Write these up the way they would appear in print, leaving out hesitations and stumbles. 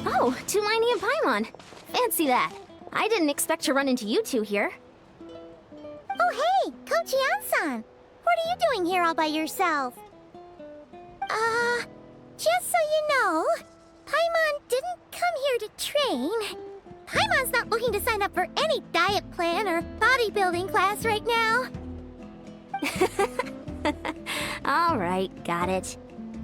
Oh, Lumine and Paimon. Fancy that. I didn't expect to run into you two here. Oh hey, Coach Yan-san. What are you doing here all by yourself? Just so you know, Paimon didn't come here to train. Paimon's not looking to sign up for any diet plan or bodybuilding class right now. Alright, got it.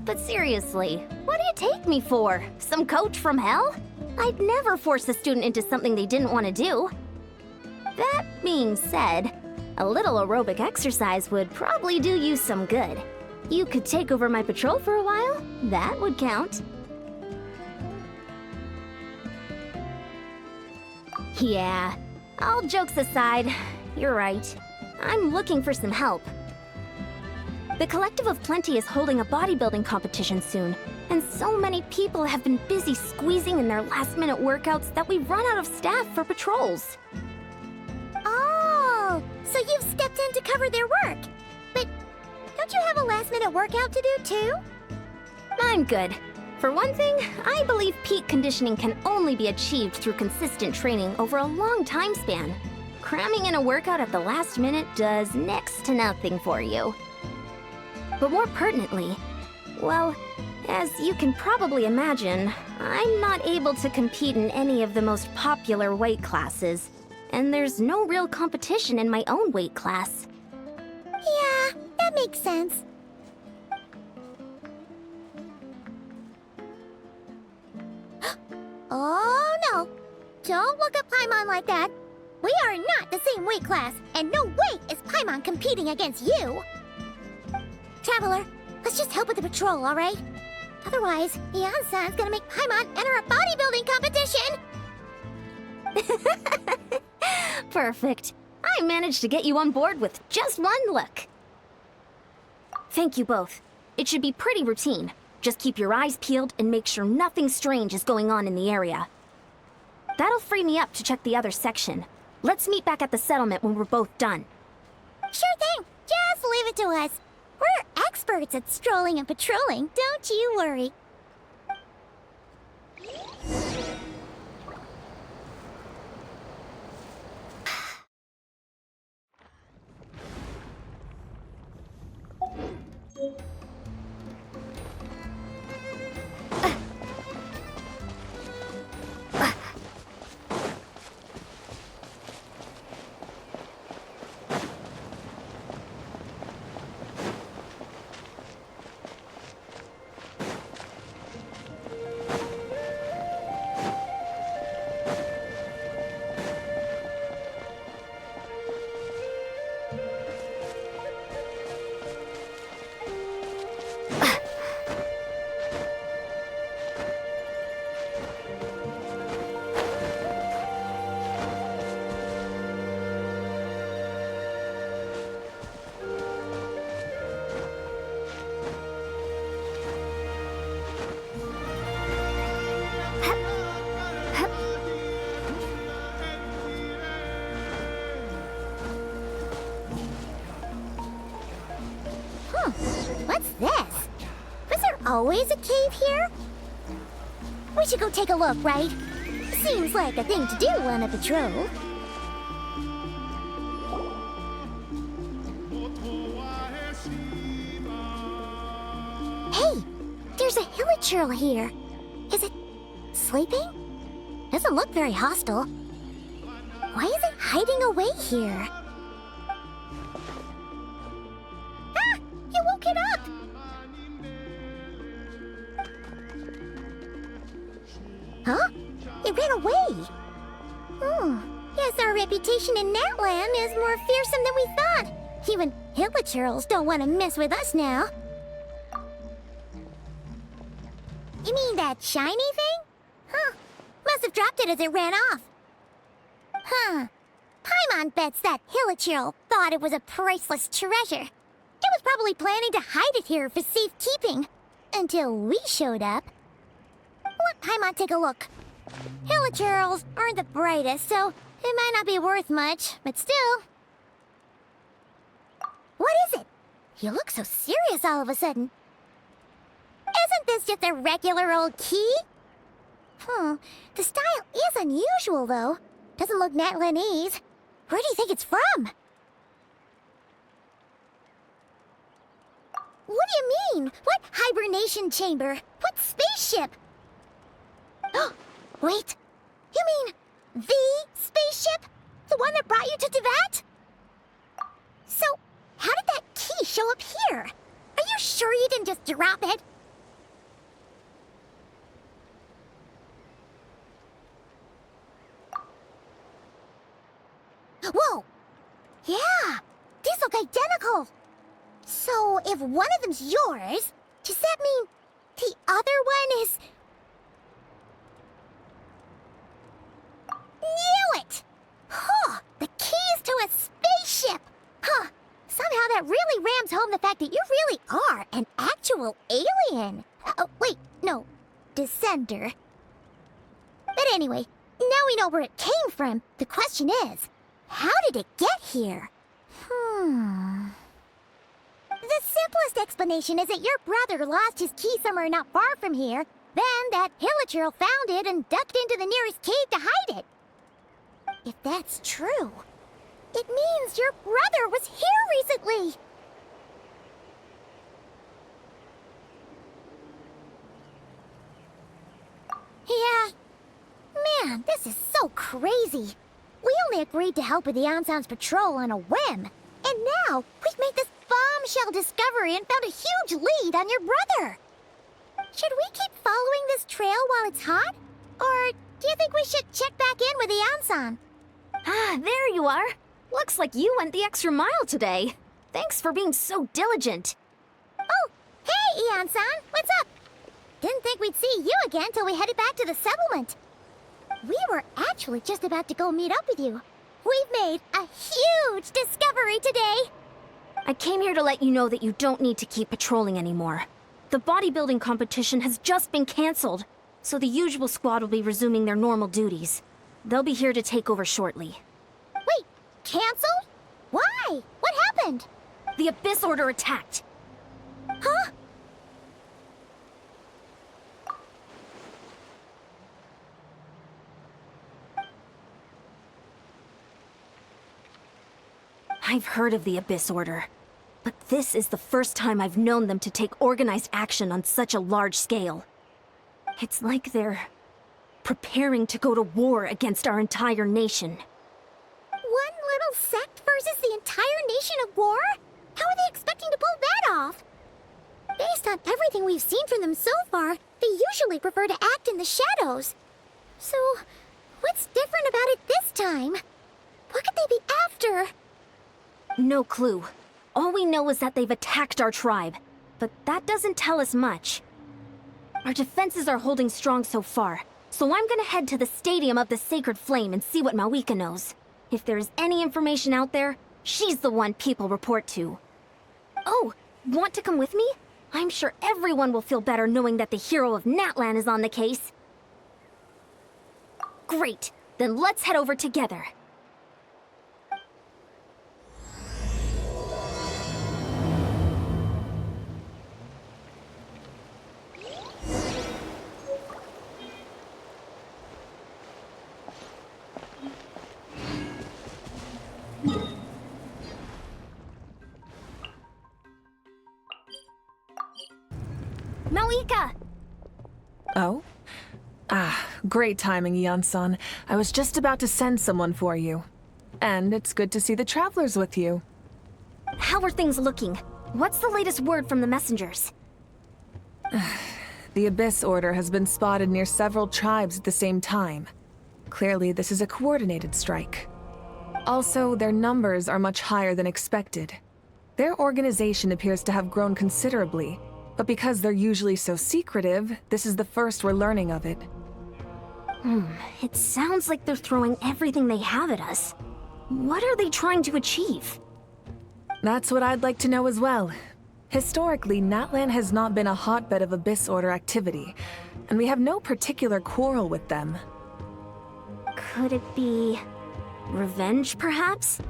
But seriously, what do you take me for? Some coach from hell? I'd never force a student into something they didn't want to do. That being said, a little aerobic exercise would probably do you some good. You could take over my patrol for a while. That would count. Yeah, all jokes aside, you're right. I'm looking for some help. The Collective of Plenty is holding a bodybuilding competition soon, and so many people have been busy squeezing in their last-minute workouts that we've run out of staff for patrols. Oh, so you've stepped in to cover their work. But don't you have a last-minute workout to do too? I'm good. For one thing, I believe peak conditioning can only be achieved through consistent training over a long time span. Cramming in a workout at the last minute does next to nothing for you. But more pertinently, well, as you can probably imagine, I'm not able to compete in any of the most popular weight classes, and there's no real competition in my own weight class. Yeah, that makes sense. Oh no! Don't look at Paimon like that. We are not the same weight class, and no way is Paimon competing against you! Traveler, let's just help with the patrol, alright? Otherwise, Yan-san's gonna make Paimon enter a bodybuilding competition! Perfect. I managed to get you on board with just one look. Thank you both. It should be pretty routine. Just keep your eyes peeled and make sure nothing strange is going on in the area. That'll free me up to check the other section. Let's meet back at the settlement when we're both done. Sure thing. Just leave it to us. We're experts at strolling and patrolling, don't you worry. What's this? Was there always a cave here? We should go take a look, right? Seems like a thing to do on a patrol. Hey, there's a hilichurl here. Is it sleeping? Doesn't look very hostile. Why is it hiding away here? You woke it up! Huh? It ran away! Guess our reputation in that land is more fearsome than we thought. Even hilichurls don't want to mess with us now. You mean that shiny thing? Huh. Must have dropped it as it ran off. Huh. Paimon bets that Hilichurl thought it was a priceless treasure. It was probably planning to hide it here for safekeeping. Until we showed up. Let Paimon take a look. Hilichurls aren't the brightest, so it might not be worth much, but still. What is it? You look so serious all of a sudden. Isn't this just a regular old key? The style is unusual, though. Doesn't look Natlanese. Where do you think it's from? What do you mean? What hibernation chamber? What spaceship? Oh, wait. You mean the spaceship? The one that brought you to Teyvat? So, how did that key show up here? Are you sure you didn't just drop it? Whoa! Yeah! These look identical! So, if one of them's yours, does that mean the other one is... Knew it! Huh! The keys to a spaceship! Huh! Somehow that really rams home the fact that you really are an actual alien! Wait, no. Descender. But anyway, now we know where it came from. The question is, how did it get here? The simplest explanation is that your brother lost his key somewhere not far from here, then that Hilichurl found it and ducked into the nearest cave to hide it. If that's true, it means your brother was here recently! Yeah. Man, this is so crazy. We only agreed to help with the Anson's patrol on a whim. And now, we've made this bombshell discovery and found a huge lead on your brother. Should we keep following this trail while it's hot? Or do you think we should check back in with the Anson? Ah, there you are. Looks like you went the extra mile today. Thanks for being so diligent. Oh, hey, Anson, what's up? Didn't think we'd see you again till we headed back to the settlement. We were actually just about to go meet up with you. We've made a huge discovery today! I came here to let you know that you don't need to keep patrolling anymore. The bodybuilding competition has just been cancelled, so the usual squad will be resuming their normal duties. They'll be here to take over shortly. Wait, cancelled? Why? What happened? The Abyss Order attacked. Huh? I've heard of the Abyss Order, but this is the first time I've known them to take organized action on such a large scale. It's like they're preparing to go to war against our entire nation. One little sect versus the entire nation at war? How are they expecting to pull that off? Based on everything we've seen from them so far, they usually prefer to act in the shadows. So, what's different about it this time? What could they be after? No clue. All we know is that they've attacked our tribe, but that doesn't tell us much. Our defenses are holding strong so far, so I'm gonna head to the Stadium of the Sacred Flame and see what Mawika knows. If there is any information out there, she's the one people report to. Oh, want to come with me? I'm sure everyone will feel better knowing that the hero of Natlan is on the case. Great, then let's head over together. Mawika! Oh? Ah, great timing, Yan-san. I was just about to send someone for you. And it's good to see the travelers with you. How are things looking? What's the latest word from the messengers? The Abyss Order has been spotted near several tribes at the same time. Clearly, this is a coordinated strike. Also, their numbers are much higher than expected. Their organization appears to have grown considerably, but because they're usually so secretive, this is the first we're learning of it. It sounds like they're throwing everything they have at us. What are they trying to achieve? That's what I'd like to know as well. Historically, Natlan has not been a hotbed of Abyss Order activity, and we have no particular quarrel with them. Could it be revenge, perhaps?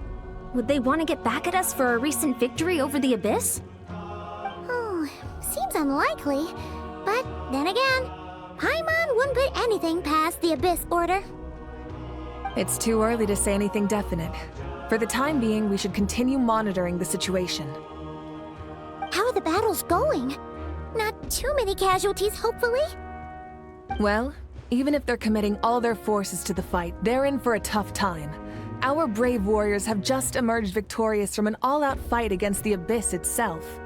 Would they want to get back at us for a recent victory over the Abyss? Oh, seems unlikely. But then again, Paimon wouldn't put anything past the Abyss Order. It's too early to say anything definite. For the time being, we should continue monitoring the situation. How are the battles going? Not too many casualties, hopefully? Well, even if they're committing all their forces to the fight, they're in for a tough time. Our brave warriors have just emerged victorious from an all-out fight against the Abyss itself.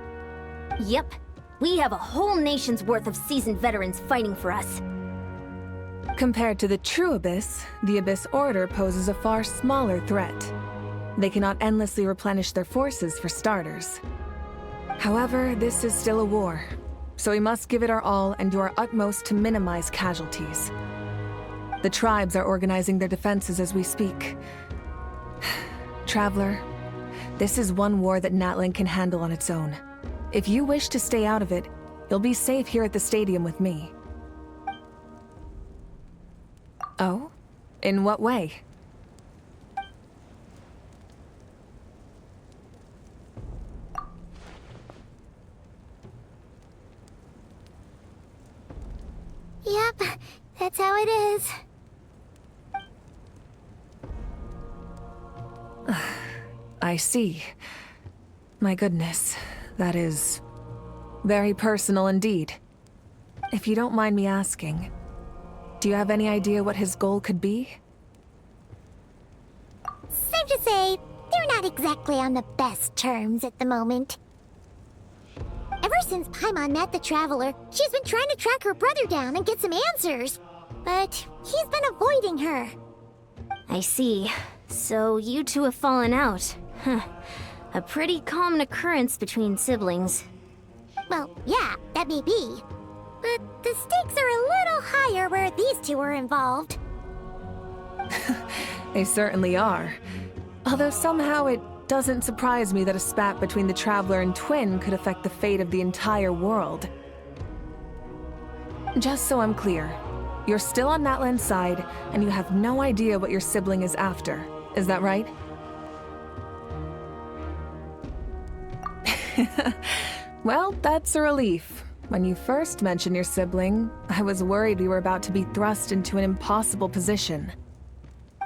Yep. We have a whole nation's worth of seasoned veterans fighting for us. Compared to the true Abyss, the Abyss Order poses a far smaller threat. They cannot endlessly replenish their forces for starters. However, this is still a war, so we must give it our all and do our utmost to minimize casualties. The tribes are organizing their defenses as we speak. Traveler, this is one war that Natlan can handle on its own. If you wish to stay out of it, you'll be safe here at the stadium with me. Oh? In what way? Yep, that's how it is. I see. My goodness, that is very personal indeed. If you don't mind me asking, do you have any idea what his goal could be? Safe to say, they're not exactly on the best terms at the moment. Ever since Paimon met the Traveler, she's been trying to track her brother down and get some answers. But he's been avoiding her. I see. So you two have fallen out. Huh. A pretty common occurrence between siblings. Well, yeah, that may be. But the stakes are a little higher where these two are involved. They certainly are. Although somehow it doesn't surprise me that a spat between the Traveler and Twin could affect the fate of the entire world. Just so I'm clear, you're still on Natlan's side, and you have no idea what your sibling is after. Is that right? Well, that's a relief. When you first mentioned your sibling, I was worried we were about to be thrust into an impossible position.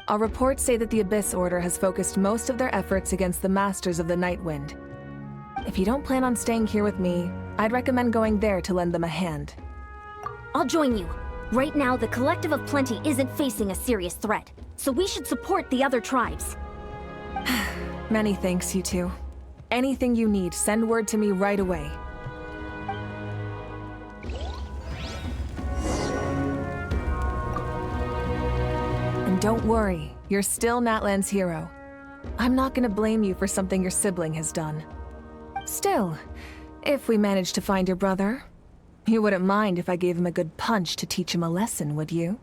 Our reports say that the Abyss Order has focused most of their efforts against the Masters of the Nightwind. If you don't plan on staying here with me, I'd recommend going there to lend them a hand. I'll join you. Right now, the Collective of Plenty isn't facing a serious threat, so we should support the other tribes. Many thanks, you two. Anything you need, send word to me right away. And don't worry, you're still Natlan's hero. I'm not gonna blame you for something your sibling has done. Still, if we manage to find your brother, you wouldn't mind if I gave him a good punch to teach him a lesson, would you?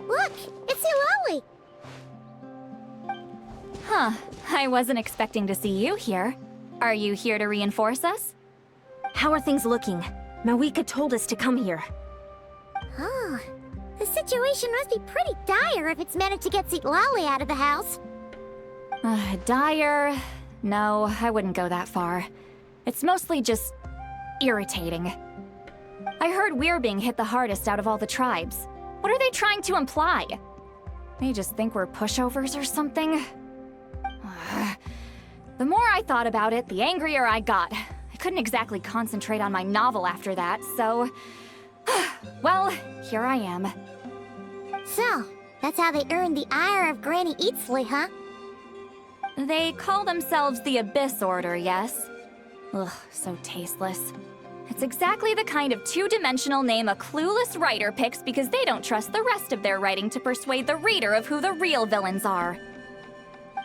Look, it's Eulalie! Huh. I wasn't expecting to see you here. Are you here to reinforce us? How are things looking? Mawika told us to come here. Oh, the situation must be pretty dire if it's managed to get Eulalie out of the house. Dire? No, I wouldn't go that far. It's mostly just irritating. I heard we're being hit the hardest out of all the tribes. What are they trying to imply? They just think we're pushovers or something? The more I thought about it, the angrier I got. I couldn't exactly concentrate on my novel after that, so... Well, here I am. So, that's how they earned the ire of Granny Eatsley, huh? They call themselves the Abyss Order, yes? Ugh, so tasteless. It's exactly the kind of two-dimensional name a clueless writer picks because they don't trust the rest of their writing to persuade the reader of who the real villains are.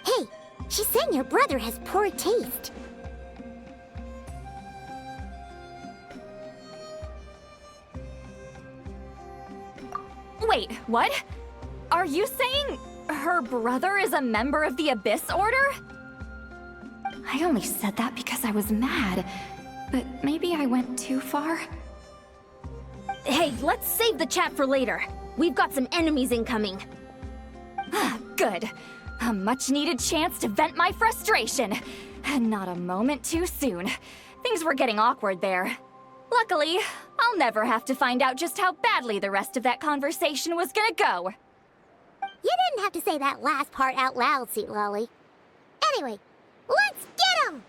Hey, she's saying your brother has poor taste. Wait, what? Are you saying her brother is a member of the Abyss Order? I only said that because I was mad. But maybe I went too far? Hey, let's save the chat for later. We've got some enemies incoming. Good. A much-needed chance to vent my frustration. Not a moment too soon. Things were getting awkward there. Luckily, I'll never have to find out just how badly the rest of that conversation was gonna go. You didn't have to say that last part out loud, Sweet Lolly. Anyway, let's get 'em!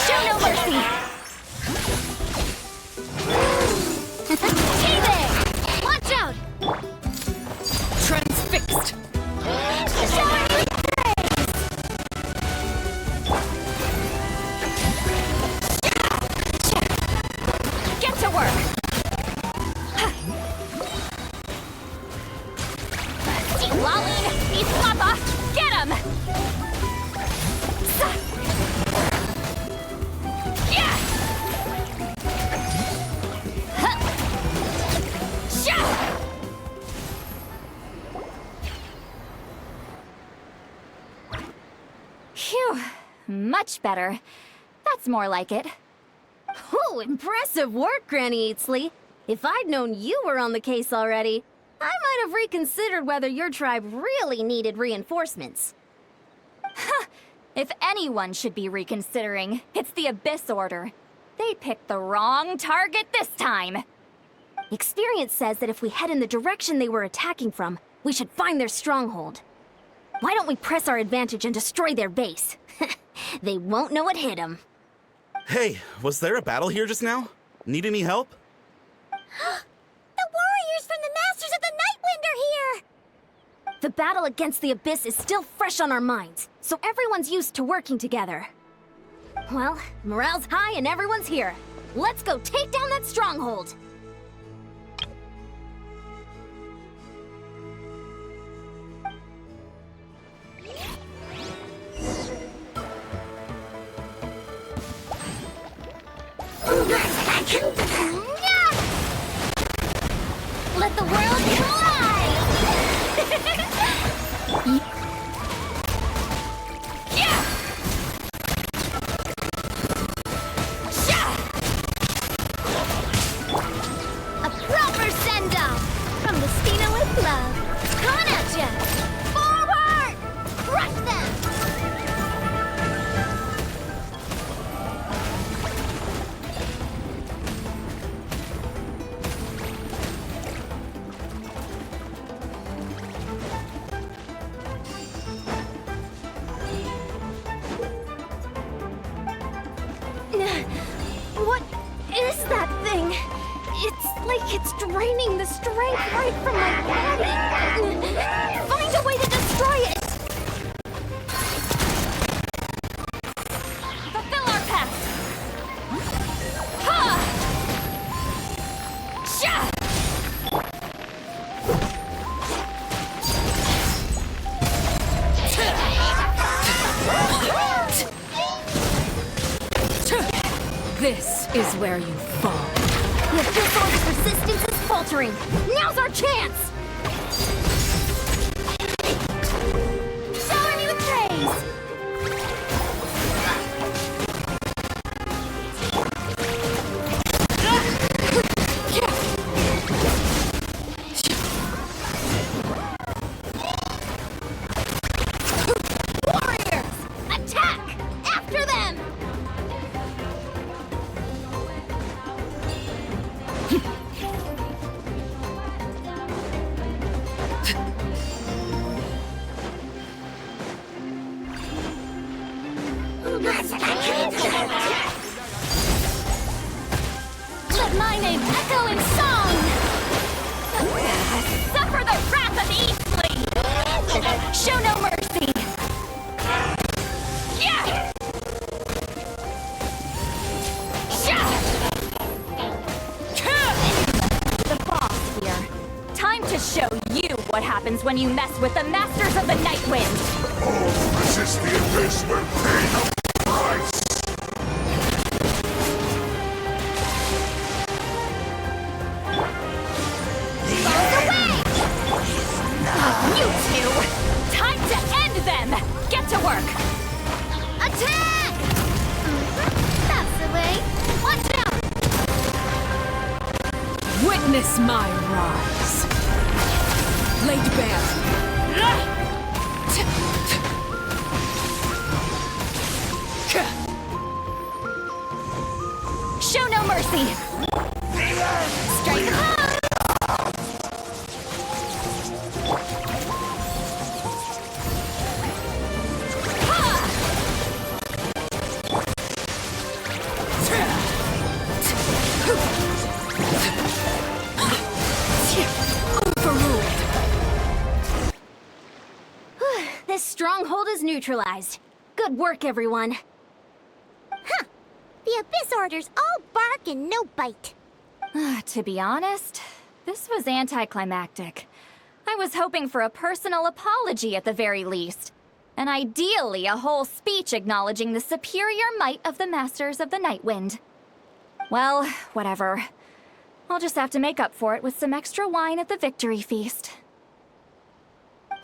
Show no mercy! Hey there! Watch out! Transfixed! Get to work! See Lolly! He's Papa! Get him! Phew, much better. That's more like it. Oh, impressive work, Granny Eatsley. If I'd known you were on the case already, I might have reconsidered whether your tribe really needed reinforcements. If anyone should be reconsidering, it's the Abyss Order. They picked the wrong target this time. Experience says that if we head in the direction they were attacking from, we should find their stronghold. Why don't we press our advantage and destroy their base? They won't know it hit them. Hey, was there a battle here just now? Need any help? The warriors from the Masters of the Nightwind are here! The battle against the Abyss is still fresh on our minds, so everyone's used to working together. Well, morale's high and everyone's here. Let's go take down that stronghold! Let the world collide! A proper send-off from the Stina with love. Coming at ya! Forward! Crush them! What is that thing? It's like it's draining the strength right from my body. Find a way to destroy it! Fulfill our pact! Ha! Sha! This is where you fall. The Abyss Order's resistance is faltering. Now's our chance! Shower me with praise! Warriors! Attack! After them! Let my name echo in song! Suffer the wrath of Eastly! Show no mercy! Yeah! The boss here. Time to show you what happens when you mess with the Masters of the Night Wind! All resist the abyss will pay the price! You two! Time to end them! Get to work! Attack! That's the way. Watch out! Witness my rise. Laid bare. Show no mercy! Strike hard! This stronghold is neutralized. Good work, everyone. Huh. The Abyss Order's all bark and no bite. To be honest, this was anticlimactic. I was hoping for a personal apology at the very least. And ideally, a whole speech acknowledging the superior might of the Masters of the Night Wind. Well, whatever. I'll just have to make up for it with some extra wine at the victory feast.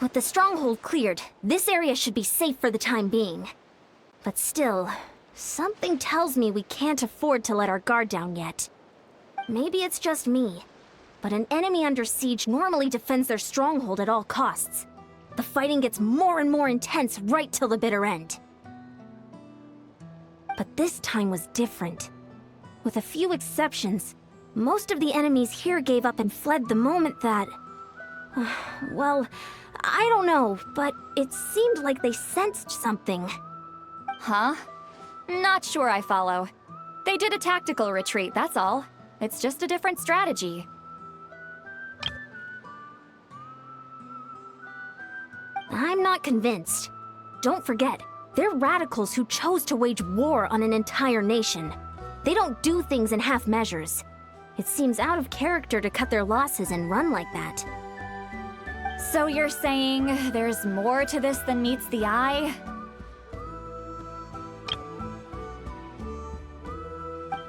With the stronghold cleared, this area should be safe for the time being. But still, something tells me we can't afford to let our guard down yet. Maybe it's just me, but an enemy under siege normally defends their stronghold at all costs. The fighting gets more and more intense right till the bitter end. But this time was different. With a few exceptions, most of the enemies here gave up and fled the moment that... well, I don't know, but it seemed like they sensed something. Huh? Not sure I follow. They did a tactical retreat, that's all. It's just a different strategy. I'm not convinced. Don't forget, they're radicals who chose to wage war on an entire nation. They don't do things in half measures. It seems out of character to cut their losses and run like that. So you're saying there's more to this than meets the eye?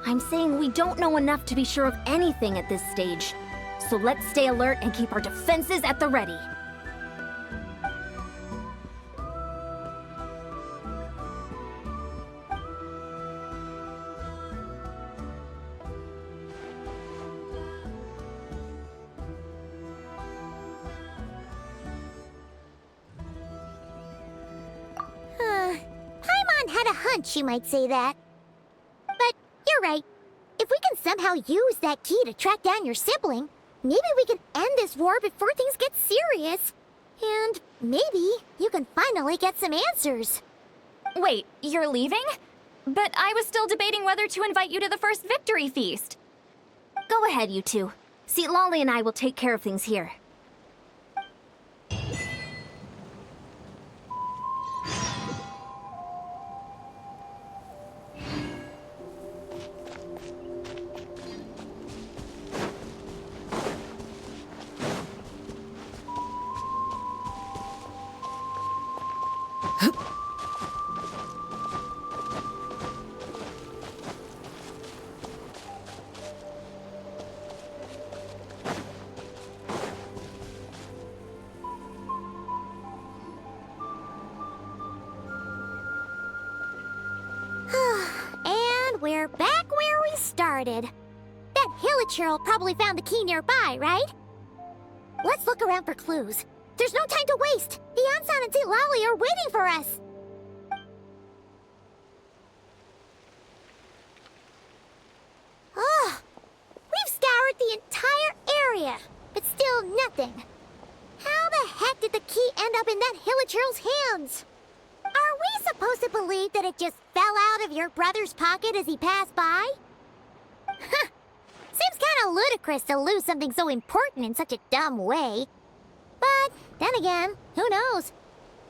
I'm saying we don't know enough to be sure of anything at this stage. So let's stay alert and keep our defenses at the ready. Paimon had a hunch you might say that. But you're right. If we can somehow use that key to track down your sibling, maybe we can end this war before things get serious. And maybe you can finally get some answers. Wait, you're leaving? But I was still debating whether to invite you to the first victory feast. Go ahead, you two. See, Lolly and I will take care of things here. And we're back where we started. That Hilichurl probably found the key nearby, right? Let's look around for clues. There's no time to waste. The Ansan and Lolly are waiting for us. Ugh. We've scoured the entire area, but still nothing. How the heck did the key end up in that Hilichurl's hands? Are we supposed supposed to believe that it just fell out of your brother's pocket as he passed by? Huh. Seems kinda ludicrous to lose something so important in such a dumb way. But, then again, who knows?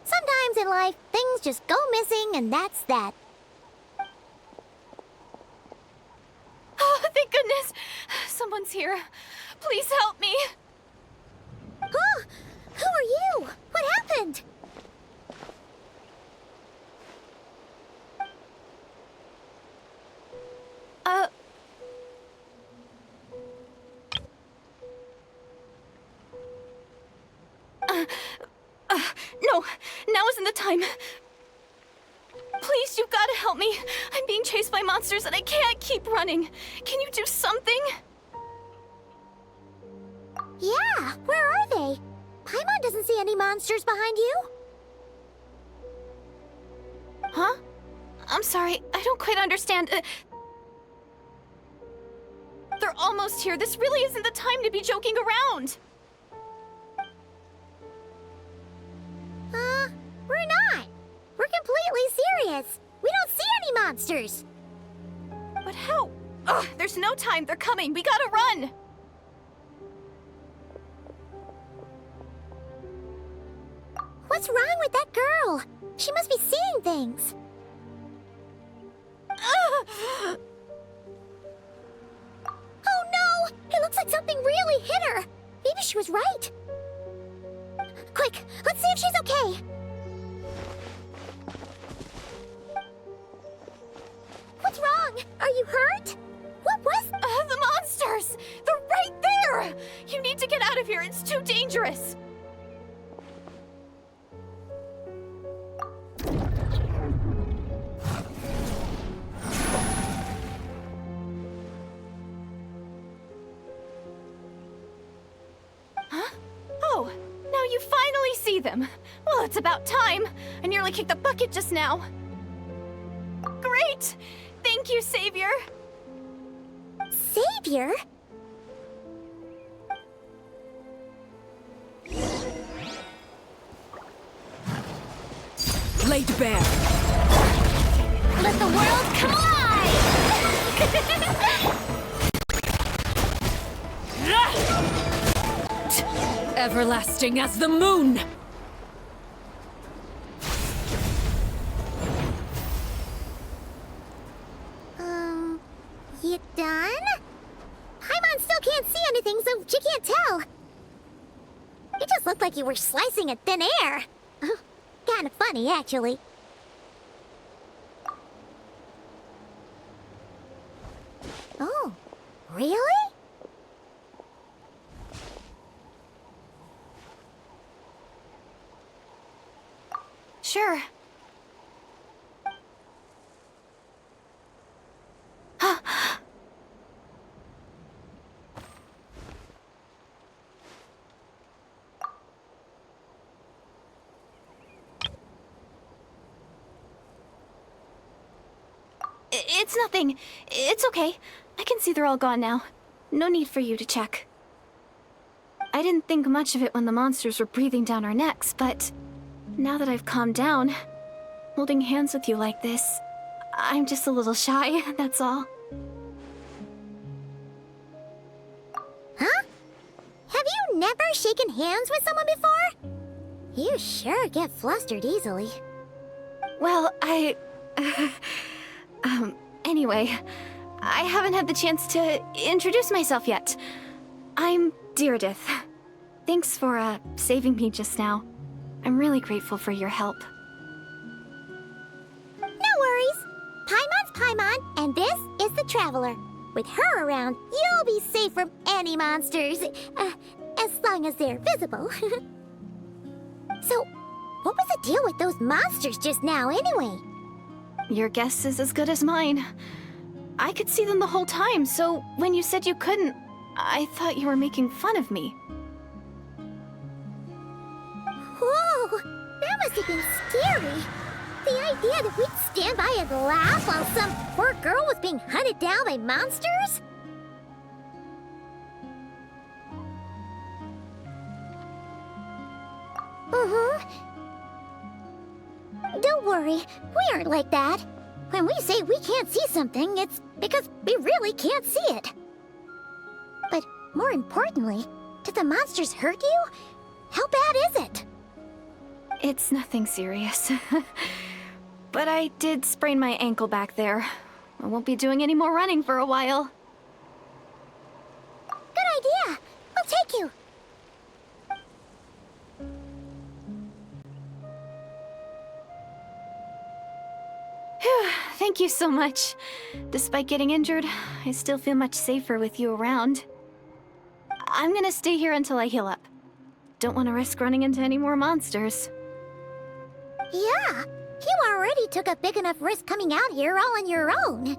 Sometimes in life, things just go missing and that's that. Oh, thank goodness! Someone's here. Please help me! Oh, who are you? What happened? No, now isn't the time. Please, you've got to help me. I'm being chased by monsters and I can't keep running. Can you do something? Yeah, where are they? Paimon doesn't see any monsters behind you. Huh? I'm sorry, I don't quite understand. They're almost here. This really isn't the time to be joking around. We're not. We're completely serious. We don't see any monsters. But how? Ugh, there's no time. They're coming. We gotta run. What's wrong with that girl? She must be seeing things. Oh no! It looks like something really hit her. Maybe she was right. Quick, let's see if she's okay. What's wrong? Are you hurt? What was... The monsters! They're right there! You need to get out of here. It's too dangerous. Huh? Oh, now you finally see them. Well, it's about time. I nearly kicked the bucket just now. Great! Thank you, Savior! Savior? Laid bare. Let the world come alive! Everlasting as the moon! You done? Paimon still can't see anything, so she can't tell. You just looked like you were slicing at thin air. Kinda funny, actually. Oh, really? Sure. It's nothing. It's okay. I can see they're all gone now. No need for you to check. I didn't think much of it when the monsters were breathing down our necks, but now that I've calmed down, holding hands with you like this, I'm just a little shy, that's all. Huh? Have you never shaken hands with someone before? You sure get flustered easily. Well, anyway, I haven't had the chance to introduce myself yet. I'm Deirdith. Thanks for, saving me just now. I'm really grateful for your help. No worries. Paimon's Paimon, and this is the Traveler. With her around, you'll be safe from any monsters. As long as they're visible. So, what was the deal with those monsters just now, anyway? Your guess is as good as mine. I could see them the whole time, so when you said you couldn't, I thought you were making fun of me. Whoa! That must have been scary. The idea that we'd stand by and laugh while some poor girl was being hunted down by monsters? Don't Don't worry, we aren't like that. When we say we can't see something, it's because we really can't see it. But more importantly, did the monsters hurt you? How bad is it? It's nothing serious. But I did sprain my ankle back there. I won't be doing any more running for a while. Good idea. We'll take you. Phew, thank you so much. Despite getting injured, I still feel much safer with you around. I'm gonna stay here until I heal up. Don't want to risk running into any more monsters. Yeah, you already took a big enough risk coming out here all on your own.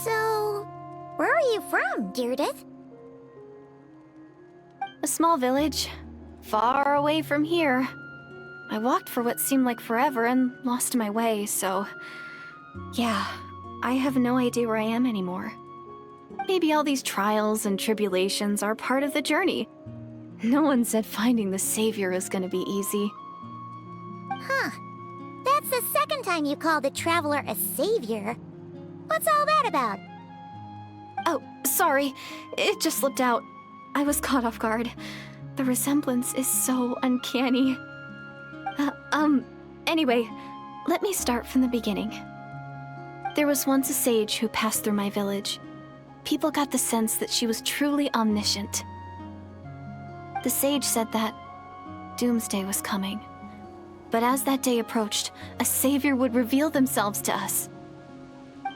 So, where are you from, Deirdith? A small village, far away from here. I walked for what seemed like forever and lost my way, so... Yeah, I have no idea where I am anymore. Maybe all these trials and tribulations are part of the journey. No one said finding the Savior is gonna be easy. Huh. That's the second time you called the Traveler a savior. What's all that about? Oh, sorry. It just slipped out. I was caught off guard. The resemblance is so uncanny. Anyway, let me start from the beginning. There was once a sage who passed through my village. People got the sense that she was truly omniscient. The sage said that doomsday was coming. But as that day approached, a savior would reveal themselves to us.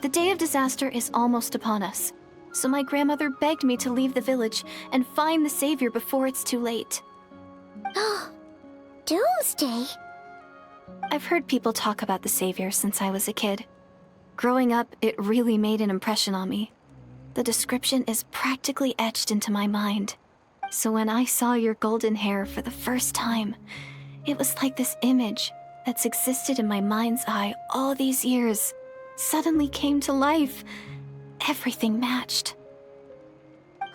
The day of disaster is almost upon us, so my grandmother begged me to leave the village and find the savior before it's too late. Doomsday? I've heard people talk about the savior since I was a kid. Growing up, it really made an impression on me. The description is practically etched into my mind. So when I saw your golden hair for the first time, it was like this image that's existed in my mind's eye all these years suddenly came to life. Everything matched.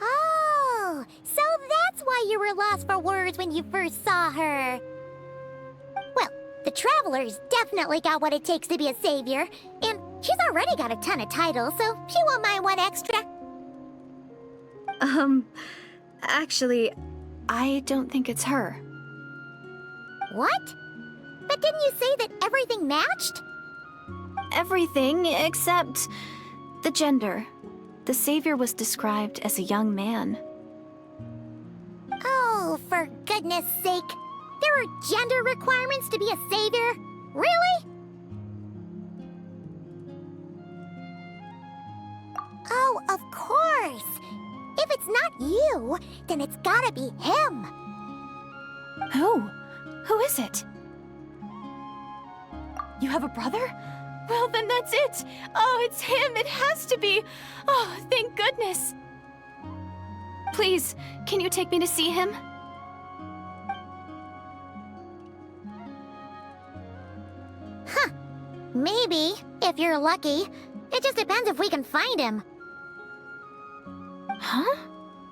Oh, so that's why you were lost for words when you first saw her. Well, the Traveler's definitely got what it takes to be a savior, and she's already got a ton of titles, so she won't mind one extra. Actually, I don't think it's her. What? But didn't you say that everything matched? Everything except the gender. The savior was described as a young man. Oh, for goodness sake. There are gender requirements to be a savior? Really? Oh, of course. If it's not you, then it's gotta be him. Who? Who is it? You have a brother? Well, then that's it! Oh, it's him! It has to be! Oh, thank goodness! Please, can you take me to see him? Huh. Maybe, if you're lucky. It just depends if we can find him. Huh?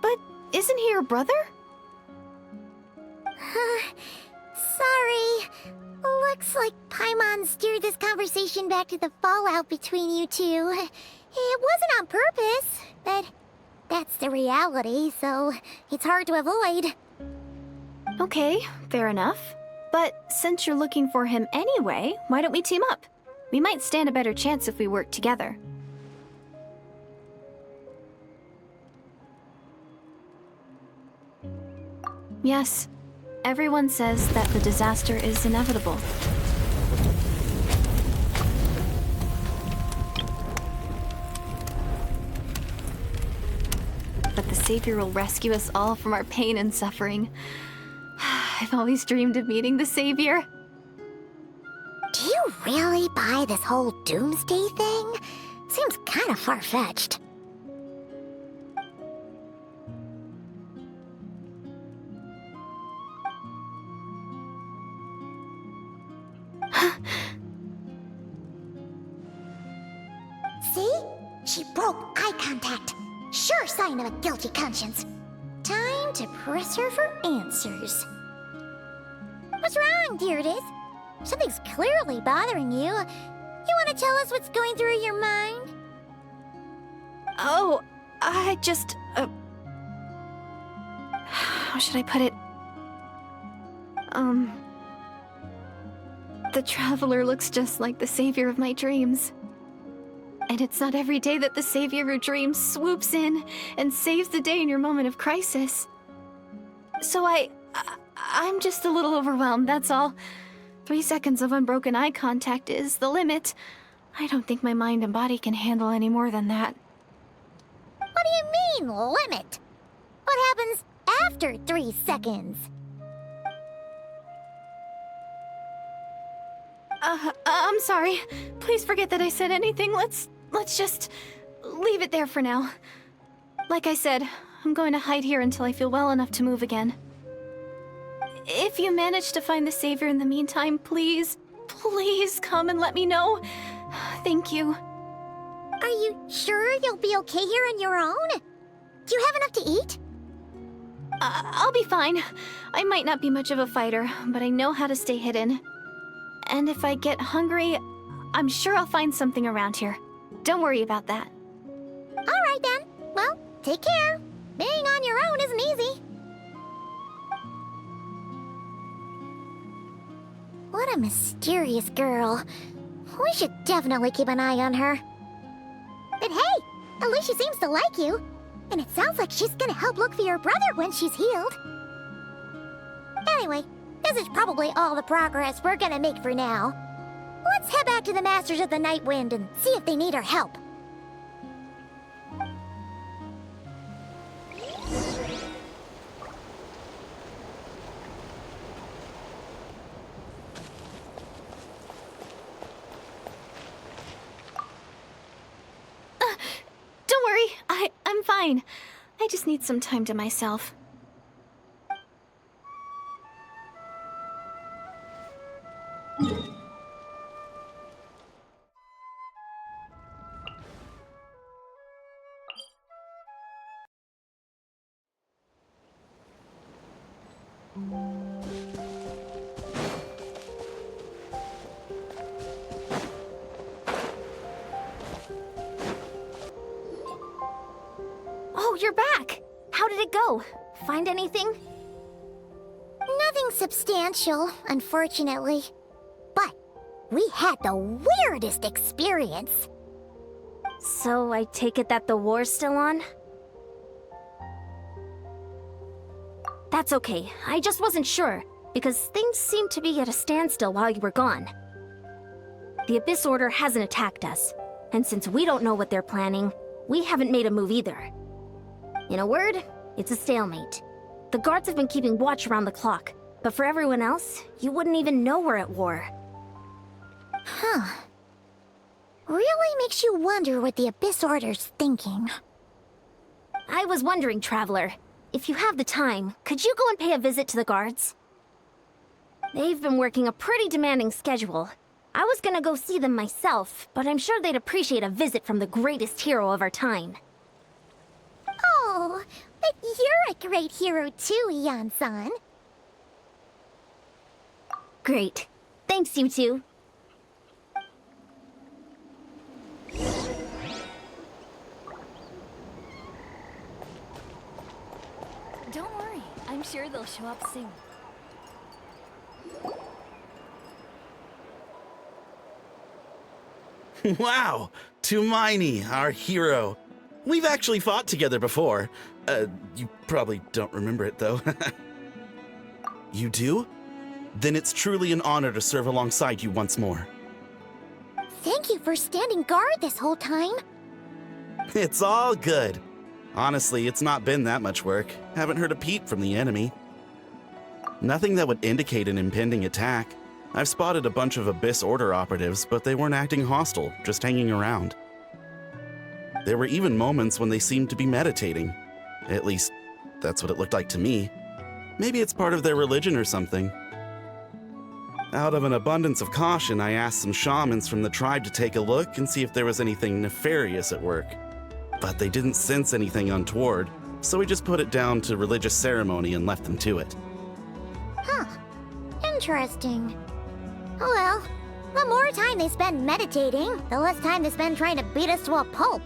But isn't he your brother? Sorry. Looks like Paimon steered this conversation back to the fallout between you two. It wasn't on purpose, but that's the reality, so it's hard to avoid. Okay, fair enough. But since you're looking for him anyway, why don't we team up? We might stand a better chance if we work together. Yes, everyone says that the disaster is inevitable. But the Savior will rescue us all from our pain and suffering. I've always dreamed of meeting the Savior. Do you really buy this whole doomsday thing? Seems kind of far-fetched. See? She broke eye contact. Sure sign of a guilty conscience. Time to press her for answers. What's wrong, Deirdith? Something's clearly bothering you. You want to tell us what's going through your mind? Oh, I just, how should I put it? The Traveler looks just like the savior of my dreams. And it's not every day that the savior of your dreams swoops in and saves the day in your moment of crisis. So I'm just a little overwhelmed, that's all. 3 seconds of unbroken eye contact is the limit. I don't think my mind and body can handle any more than that. What do you mean, limit? What happens after 3 seconds? I'm sorry. Please forget that I said anything. Let's just leave it there for now. Like I said, I'm going to hide here until I feel well enough to move again. If you manage to find the savior in the meantime, please come and let me know. Thank you. Are you sure you'll be okay here on your own? Do you have enough to eat? I'll be fine. I might not be much of a fighter, but I know how to stay hidden. And if I get hungry, I'm sure I'll find something around here. Don't worry about that. All right then. Well, take care. Being on your own isn't easy. What a mysterious girl. We should definitely keep an eye on her. But hey, at least she seems to like you. And it sounds like she's gonna help look for your brother when she's healed. Anyway, this is probably all the progress we're gonna make for now. Let's head back to the Masters of the Night Wind and see if they need our help. Don't worry, I'm fine. I just need some time to myself. Oh, you're back! How did it go? Find anything? Nothing substantial, unfortunately. But we had the weirdest experience. So I take it that the war's still on? That's okay. I just wasn't sure, because things seemed to be at a standstill while you were gone. The Abyss Order hasn't attacked us, and since we don't know what they're planning, we haven't made a move either. In a word, it's a stalemate. The guards have been keeping watch around the clock, but for everyone else, you wouldn't even know we're at war. Huh. Really makes you wonder what the Abyss Order's thinking. I was wondering, Traveler, if you have the time, could you go and pay a visit to the guards? They've been working a pretty demanding schedule. I was gonna go see them myself, but I'm sure they'd appreciate a visit from the greatest hero of our time. Oh, but you're a great hero too, Ian-san. Great. Thanks, you two. Don't worry, I'm sure they'll show up soon. Wow! Tumaini, our hero. We've actually fought together before. You probably don't remember it, though. You do? Then it's truly an honor to serve alongside you once more. Thank you for standing guard this whole time. It's all good. Honestly, it's not been that much work. Haven't heard a peep from the enemy. Nothing that would indicate an impending attack. I've spotted a bunch of Abyss Order operatives, but they weren't acting hostile, just hanging around. There were even moments when they seemed to be meditating. At least, that's what it looked like to me. Maybe it's part of their religion or something. Out of an abundance of caution, I asked some shamans from the tribe to take a look and see if there was anything nefarious at work. But they didn't sense anything untoward, so we just put it down to religious ceremony and left them to it. Huh. Interesting. Oh well, the more time they spend meditating, the less time they spend trying to beat us to a pulp.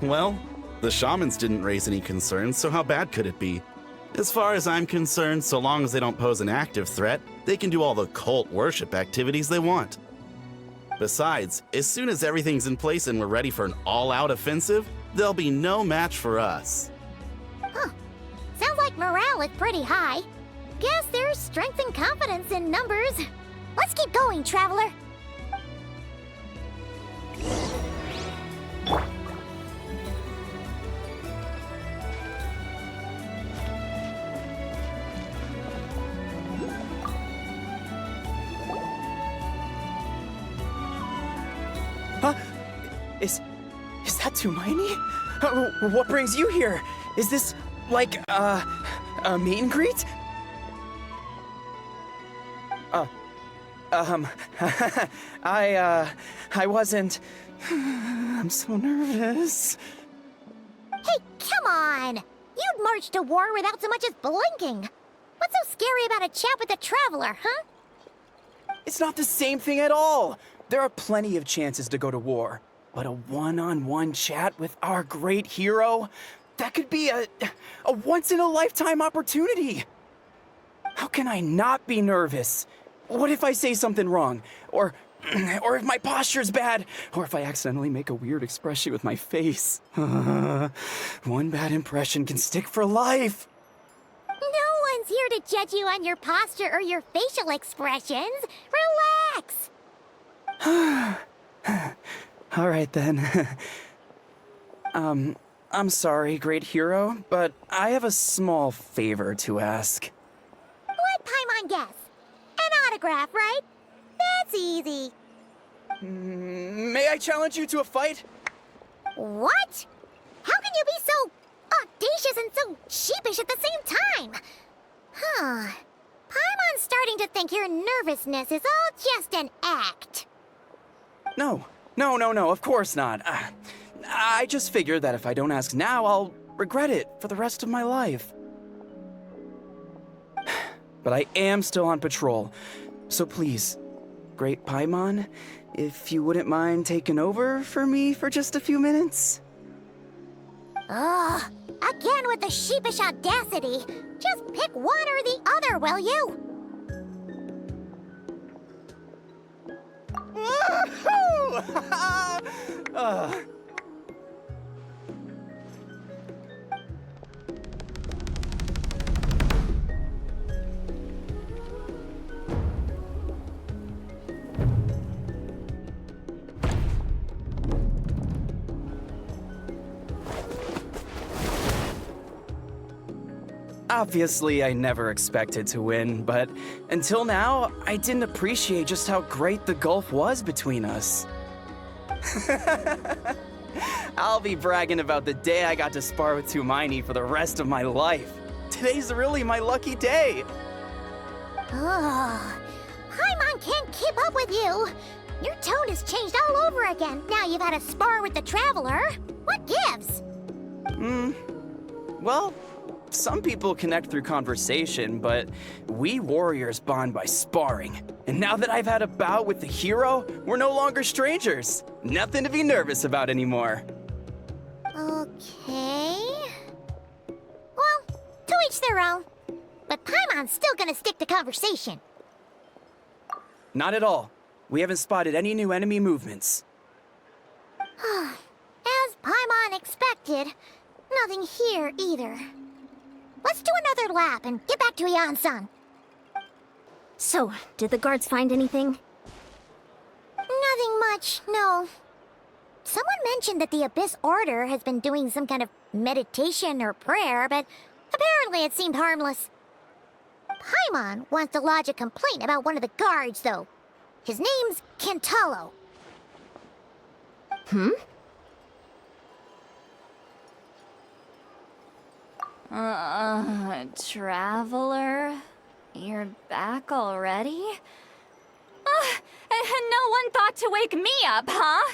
Well, the shamans didn't raise any concerns, so how bad could it be? As far as I'm concerned, so long as they don't pose an active threat, they can do all the cult worship activities they want. Besides, as soon as everything's in place and we're ready for an all-out offensive, there'll be no match for us. Huh. Sounds like morale is pretty high. Guess there's strength and confidence in numbers. Let's keep going, Traveler. Huh? Is that Hermione? What brings you here? Is this like a meet and greet? I wasn't. I'm so nervous. Hey, come on! You'd march to war without so much as blinking. What's so scary about a chat with a Traveler, huh? It's not the same thing at all. There are plenty of chances to go to war, but a one-on-one chat with our great hero, that could be a once-in-a-lifetime opportunity. How can I not be nervous? What if I say something wrong? Or if my posture's bad? Or if I accidentally make a weird expression with my face? One bad impression can stick for life. No one's here to judge you on your posture or your facial expressions. Relax! All right then. I'm sorry, great hero, but I have a small favor to ask. Let Paimon guess. An autograph, right? That's easy. May I challenge you to a fight? What? How can you be so audacious and so sheepish at the same time? Huh. Paimon's starting to think your nervousness is all just an act. No, of course not. I just figured that if I don't ask now, I'll regret it for the rest of my life. But I am still on patrol, so please, Great Paimon, if you wouldn't mind taking over for me for just a few minutes? Ugh, again with the sheepish audacity. Just pick one or the other, will you? Woohoo! Obviously, I never expected to win, but until now, I didn't appreciate just how great the gulf was between us. I'll be bragging about the day I got to spar with Hermione for the rest of my life. Today's really my lucky day. Ugh. Paimon can't keep up with you. Your tone has changed all over again. Now you've had a spar with the Traveler. What gives? Well, some people connect through conversation, but we warriors bond by sparring. And now that I've had a bout with the hero, we're no longer strangers. Nothing to be nervous about anymore. Okay. Well, to each their own. But Paimon's still gonna stick to conversation. Not at all. We haven't spotted any new enemy movements. As Paimon expected, nothing here either. Let's do another lap and get back to Yan-san. So, did the guards find anything? Nothing much, no. Someone mentioned that the Abyss Order has been doing some kind of meditation or prayer, but apparently it seemed harmless. Paimon wants to lodge a complaint about one of the guards, though. His name's Kentalo. Traveler? You're back already? And no one thought to wake me up, huh?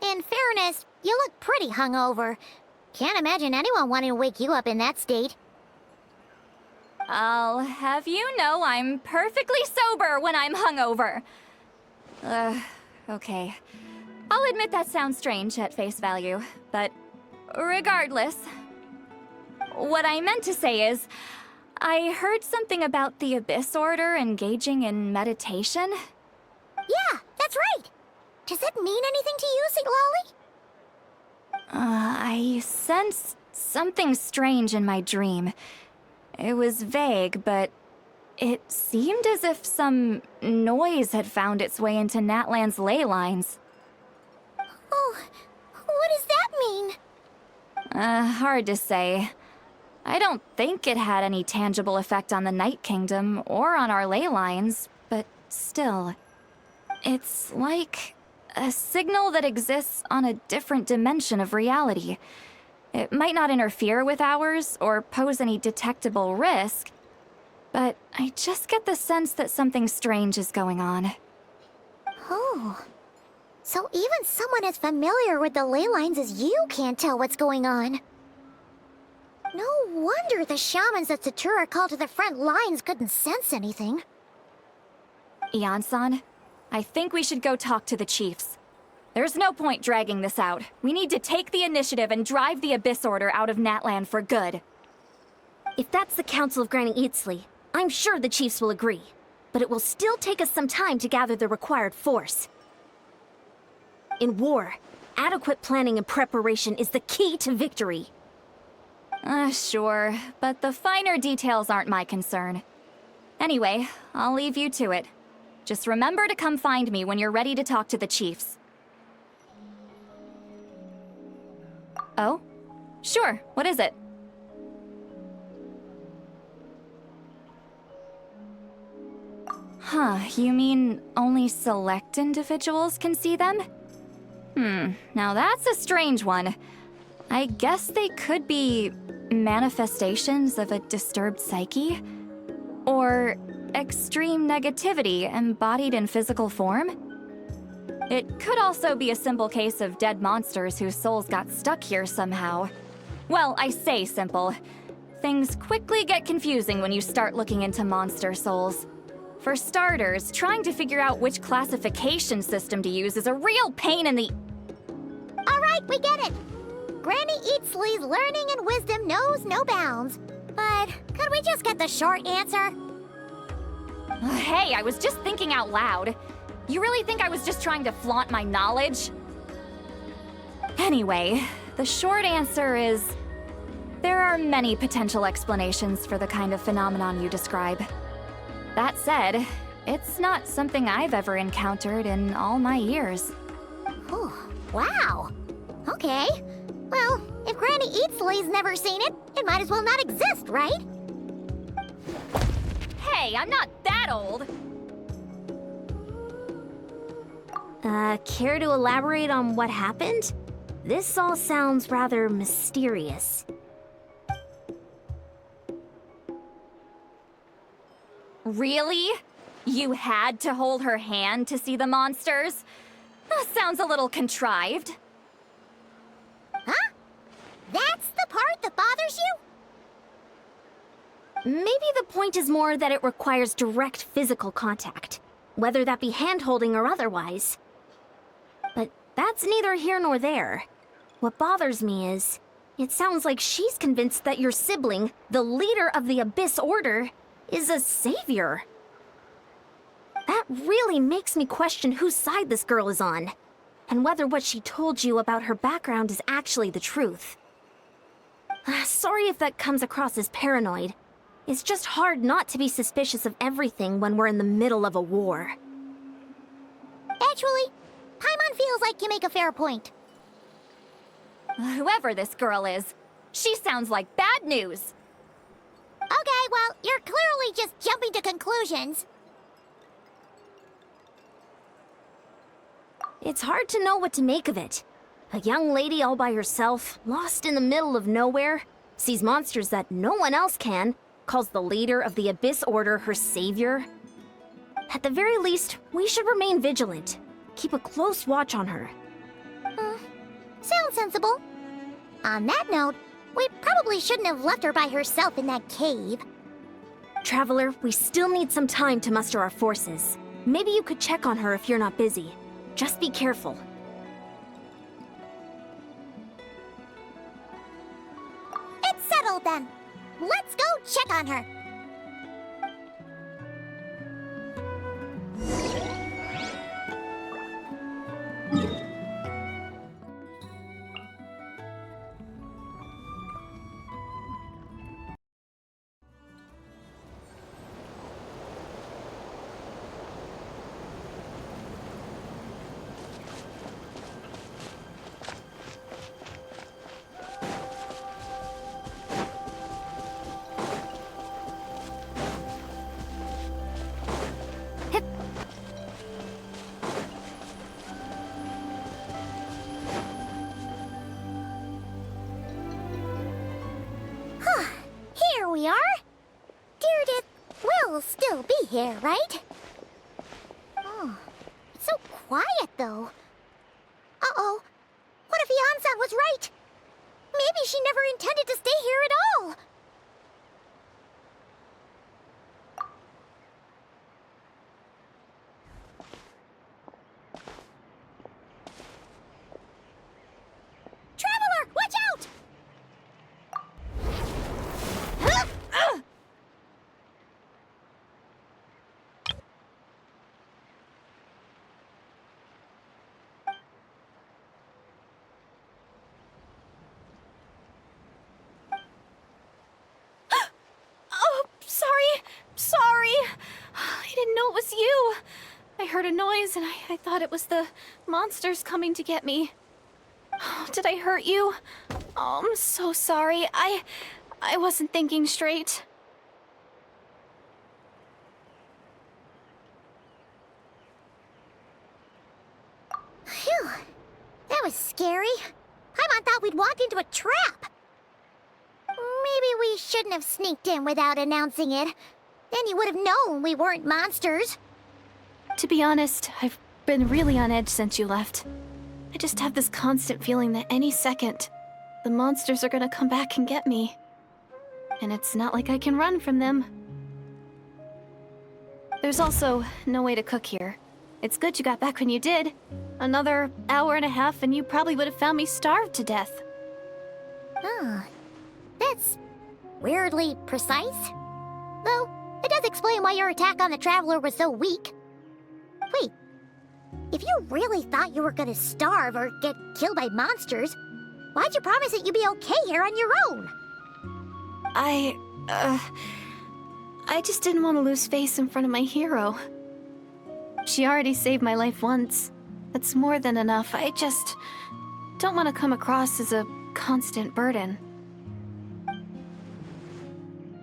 In fairness, you look pretty hungover. Can't imagine anyone wanting to wake you up in that state. I'll have you know I'm perfectly sober when I'm hungover. Okay. I'll admit that sounds strange at face value, but regardless. What I meant to say is, I heard something about the Abyss Order engaging in meditation. Yeah, that's right. Does it mean anything to you, Siglali? I sensed something strange in my dream. It was vague, but it seemed as if some noise had found its way into Natlan's ley lines. Oh, what does that mean? Hard to say. I don't think it had any tangible effect on the Night Kingdom or on our ley lines, but still. It's like a signal that exists on a different dimension of reality. It might not interfere with ours or pose any detectable risk, but I just get the sense that something strange is going on. Oh. So even someone as familiar with the ley lines as you can't tell what's going on. No wonder the shamans that Satura called to the front lines couldn't sense anything. Ian-san, I think we should go talk to the chiefs. There's no point dragging this out. We need to take the initiative and drive the Abyss Order out of Natlan for good. If that's the Council of Granny Eatsley, I'm sure the chiefs will agree. But it will still take us some time to gather the required force. In war, adequate planning and preparation is the key to victory. Sure, but the finer details aren't my concern. Anyway, I'll leave you to it. Just remember to come find me when you're ready to talk to the chiefs. Oh? Sure, what is it? Huh, you mean only select individuals can see them? Now that's a strange one. I guess they could be manifestations of a disturbed psyche? Or extreme negativity embodied in physical form? It could also be a simple case of dead monsters whose souls got stuck here somehow. Well, I say simple. Things quickly get confusing when you start looking into monster souls. For starters, trying to figure out which classification system to use is a real pain in the... All right, we get it. Granny Eatsley's learning and wisdom knows no bounds. But could we just get the short answer? Hey, I was just thinking out loud. You really think I was just trying to flaunt my knowledge? Anyway, the short answer is... there are many potential explanations for the kind of phenomenon you describe. That said, it's not something I've ever encountered in all my years. Oh, wow. Okay. Well, if Granny Eatsley's never seen it, it might as well not exist, right? Hey, I'm not that old! Care to elaborate on what happened? This all sounds rather mysterious. Really? You had to hold her hand to see the monsters? That sounds a little contrived. Huh? That's the part that bothers you? Maybe the point is more that it requires direct physical contact, whether that be hand-holding or otherwise. But that's neither here nor there. What bothers me is, it sounds like she's convinced that your sibling, the leader of the Abyss Order, is a savior. That really makes me question whose side this girl is on, and whether what she told you about her background is actually the truth. Sorry if that comes across as paranoid. It's just hard not to be suspicious of everything when we're in the middle of a war. Actually, Paimon feels like you make a fair point. Whoever this girl is, she sounds like bad news. Okay, well, you're clearly just jumping to conclusions. It's hard to know what to make of it. A young lady all by herself, lost in the middle of nowhere, sees monsters that no one else can, calls the leader of the Abyss Order her savior. At the very least, we should remain vigilant. Keep a close watch on her. Sounds sensible. On that note, we probably shouldn't have left her by herself in that cave. Traveler, we still need some time to muster our forces. Maybe you could check on her if you're not busy. Just be careful. It's settled then. Let's go check on her. Here we are. Deirdre will still be here, right? Oh, it's so quiet though. Uh-oh. What if Yansan was right? Maybe she never intended to stay here at all. Traveler, watch out! Sorry. I didn't know it was you. I heard a noise and I thought it was the monsters coming to get me. Did I hurt you? Oh, I'm so sorry. I wasn't thinking straight. Phew. That was scary. Paimon thought we'd walked into a trap. Maybe we shouldn't have sneaked in without announcing it. Then you would have known we weren't monsters. To be honest, I've been really on edge since you left. I just have this constant feeling that any second, the monsters are gonna come back and get me. And it's not like I can run from them. There's also no way to cook here. It's good you got back when you did. Another hour and a half and you probably would have found me starved to death. Oh, that's weirdly precise. Though, it does explain why your attack on the Traveler was so weak. Wait, if you really thought you were gonna starve or get killed by monsters, why'd you promise that you'd be okay here on your own? I just didn't want to lose face in front of my hero. She already saved my life once. That's more than enough. I just don't want to come across as a constant burden.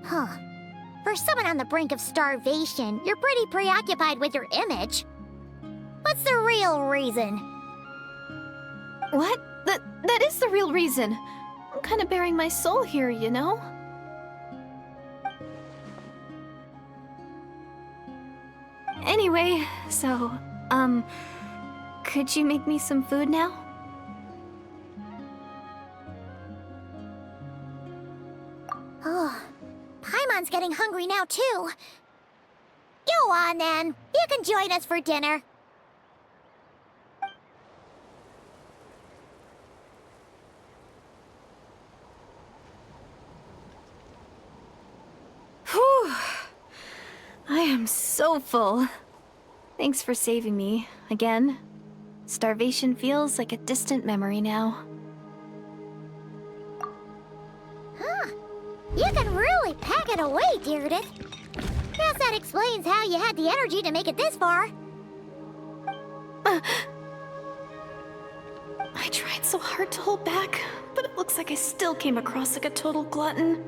Huh. For someone on the brink of starvation, you're pretty preoccupied with your image. What's the real reason? What? That is the real reason. I'm kind of bearing my soul here, you know? Anyway, so, could you make me some food now? Oh, Paimon's getting hungry now, too. Go on, then. You can join us for dinner. Whew. I am so full. Thanks for saving me, again. Starvation feels like a distant memory now. Huh. You can really pack it away, Deirdre. Guess that explains how you had the energy to make it this far. I tried so hard to hold back, but it looks like I still came across like a total glutton.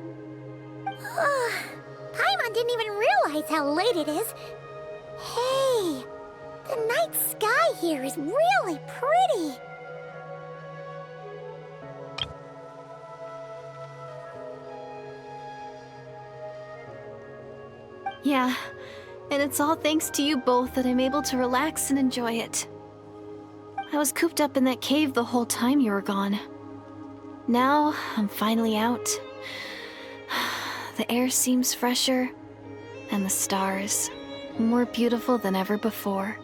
Paimon didn't even realize how late it is. Hey, the night sky here is really pretty. Yeah, and it's all thanks to you both that I'm able to relax and enjoy it. I was cooped up in that cave the whole time you were gone. Now, I'm finally out. The air seems fresher, And the stars, more beautiful than ever before.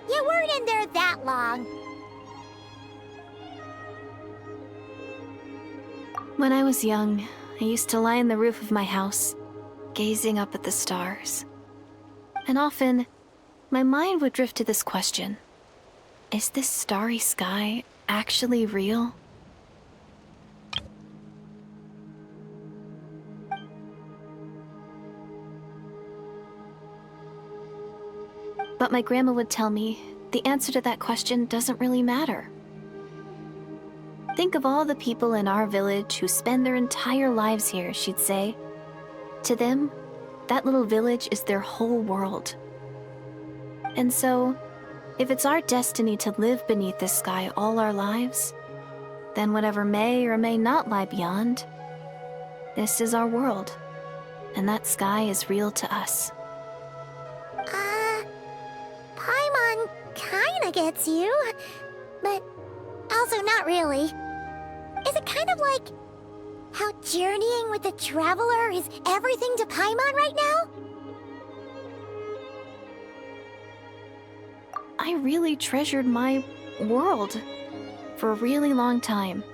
You weren't in there that long. When I was young, I used to lie on the roof of my house, gazing up at the stars. And often, my mind would drift to this question. Is this starry sky actually real? But my grandma would tell me the answer to that question doesn't really matter. Think of all the people in our village who spend their entire lives here, she'd say. To them, that little village is their whole world. And so, if it's our destiny to live beneath this sky all our lives, then whatever may or may not lie beyond, this is our world, and that sky is real to us. Paimon kinda gets you, but also not really. Is it kind of like how journeying with the Traveler is everything to Paimon right now? I really treasured my world for a really long time.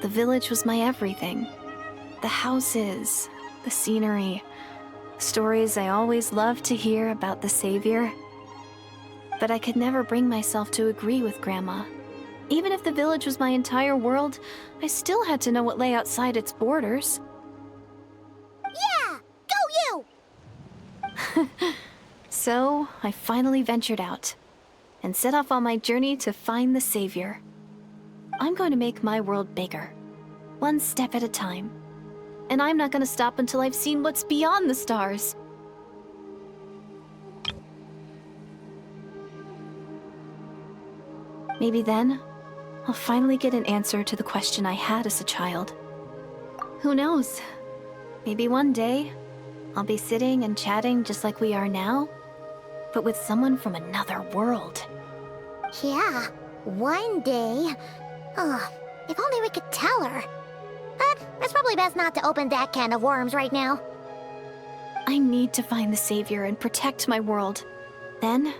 The village was my everything. The houses, the scenery, stories I always loved to hear about the Savior. But I could never bring myself to agree with Grandma. Even if the village was my entire world, I still had to know what lay outside its borders. Yeah! Go you! So, I finally ventured out, and set off on my journey to find the Savior. I'm going to make my world bigger, one step at a time. And I'm not going to stop until I've seen what's beyond the stars. Maybe then, I'll finally get an answer to the question I had as a child. Who knows? Maybe one day, I'll be sitting and chatting just like we are now, but with someone from another world. Yeah, one day. Oh, if only we could tell her. But it's probably best not to open that can of worms right now. I need to find the Savior and protect my world. Then,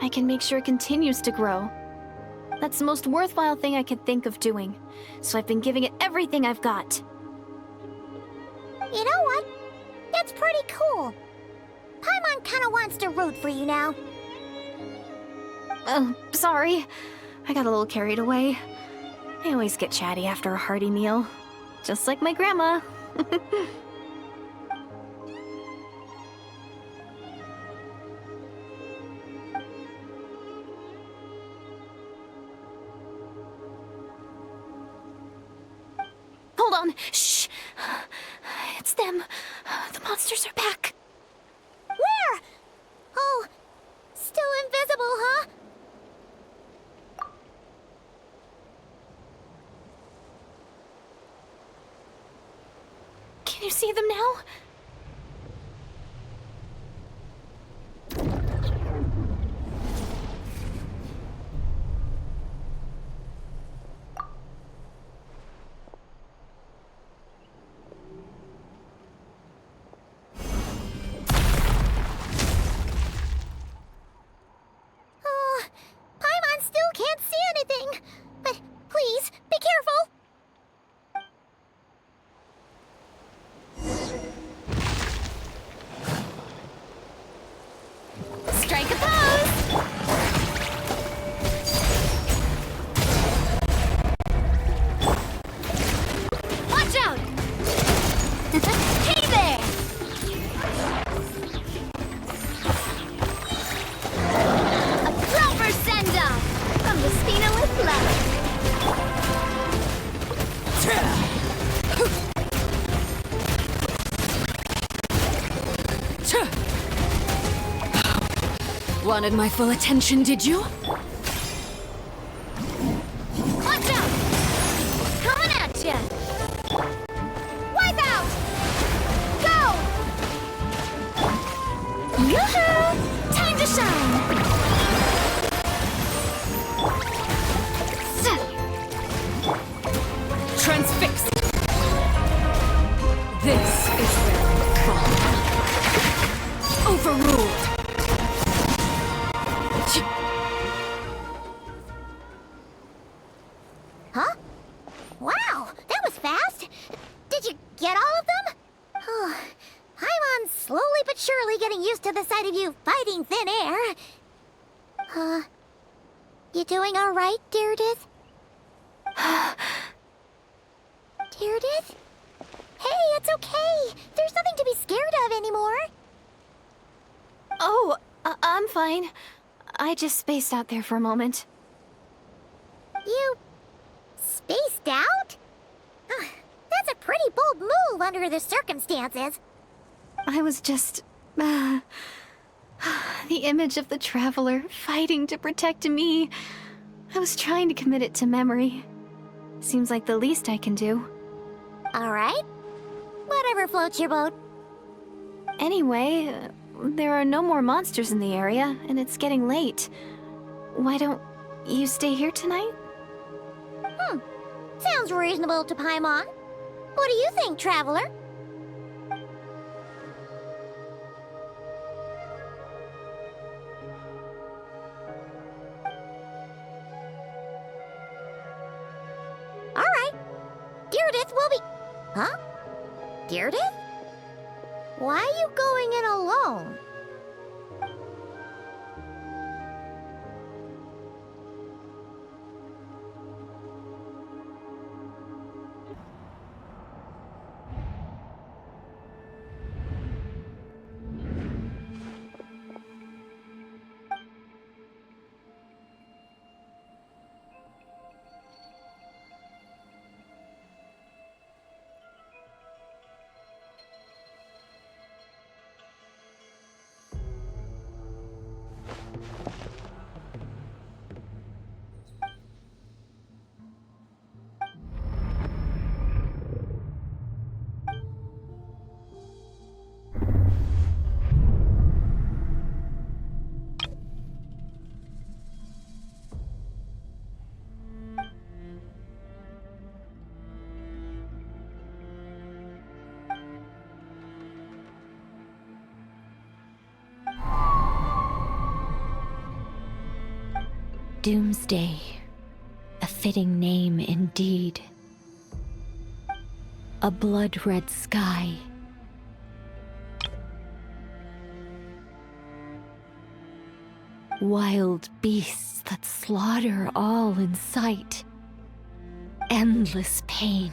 I can make sure it continues to grow. That's the most worthwhile thing I could think of doing, so I've been giving it everything I've got. You know what? That's pretty cool. Paimon kinda wants to root for you now. Oh, sorry. I got a little carried away. I always get chatty after a hearty meal. Just like my grandma. Hold on. Shh. It's them. The monsters are back. Where? Oh, still invisible, huh? Can you see them now? Oh, Paimon still can't see anything. But please, be careful. Strike a pose! Watch out! Hey there! A proper send-off from the Spina with love. Wanted my full attention, did you? Watch out! Coming at ya! Wipe out! Go! Yoo-hoo! Time to shine! is where I fall. Overruled. Huh? Wow, that was fast. Did you get all of them? Oh, Paimon's slowly but surely getting used to the sight of you fighting thin air. You doing all right, Deirdith? Deirdith? Hey, it's okay. There's nothing to be scared of anymore. Oh, I'm fine. I just spaced out there for a moment. You spaced out? That's a pretty bold move under the circumstances. I was just... the image of the Traveler fighting to protect me. I was trying to commit it to memory. Seems like the least I can do. All right. Whatever floats your boat. Anyway, there are no more monsters in the area, and it's getting late. Why don't you stay here tonight? Sounds reasonable to Paimon. What do you think, Traveler? All right. Deirdith will be... Huh? Deirdith? Why are you going in alone? Doomsday. A fitting name indeed. A blood-red sky. Wild beasts that slaughter all in sight. Endless pain.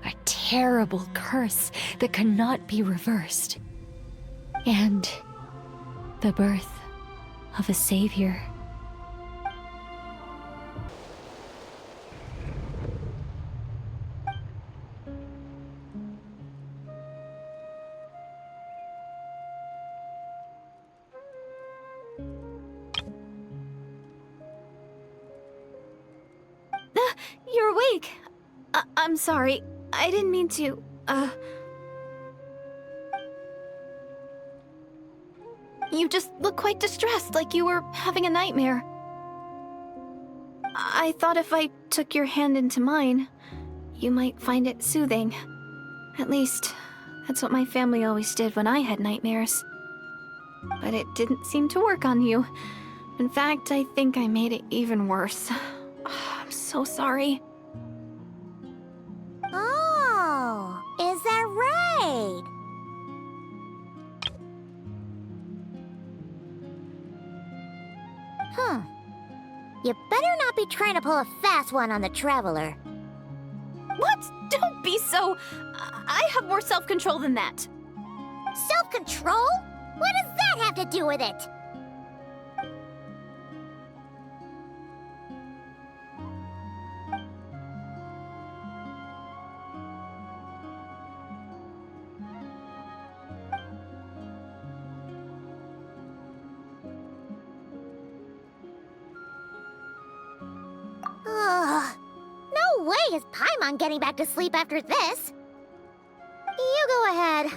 A terrible curse that cannot be reversed. And the birth of a savior. You're awake. I'm sorry. I didn't mean to, You just look quite distressed, like you were having a nightmare. I thought if I took your hand into mine, you might find it soothing. At least, that's what my family always did when I had nightmares. But it didn't seem to work on you. In fact, I think I made it even worse. I'm so sorry. Oh, is that right? You better not be trying to pull a fast one on the Traveler. What? Don't be so... I have more self-control than that. Self-control? What does that have to do with it? No way is Paimon getting back to sleep after this. You go ahead.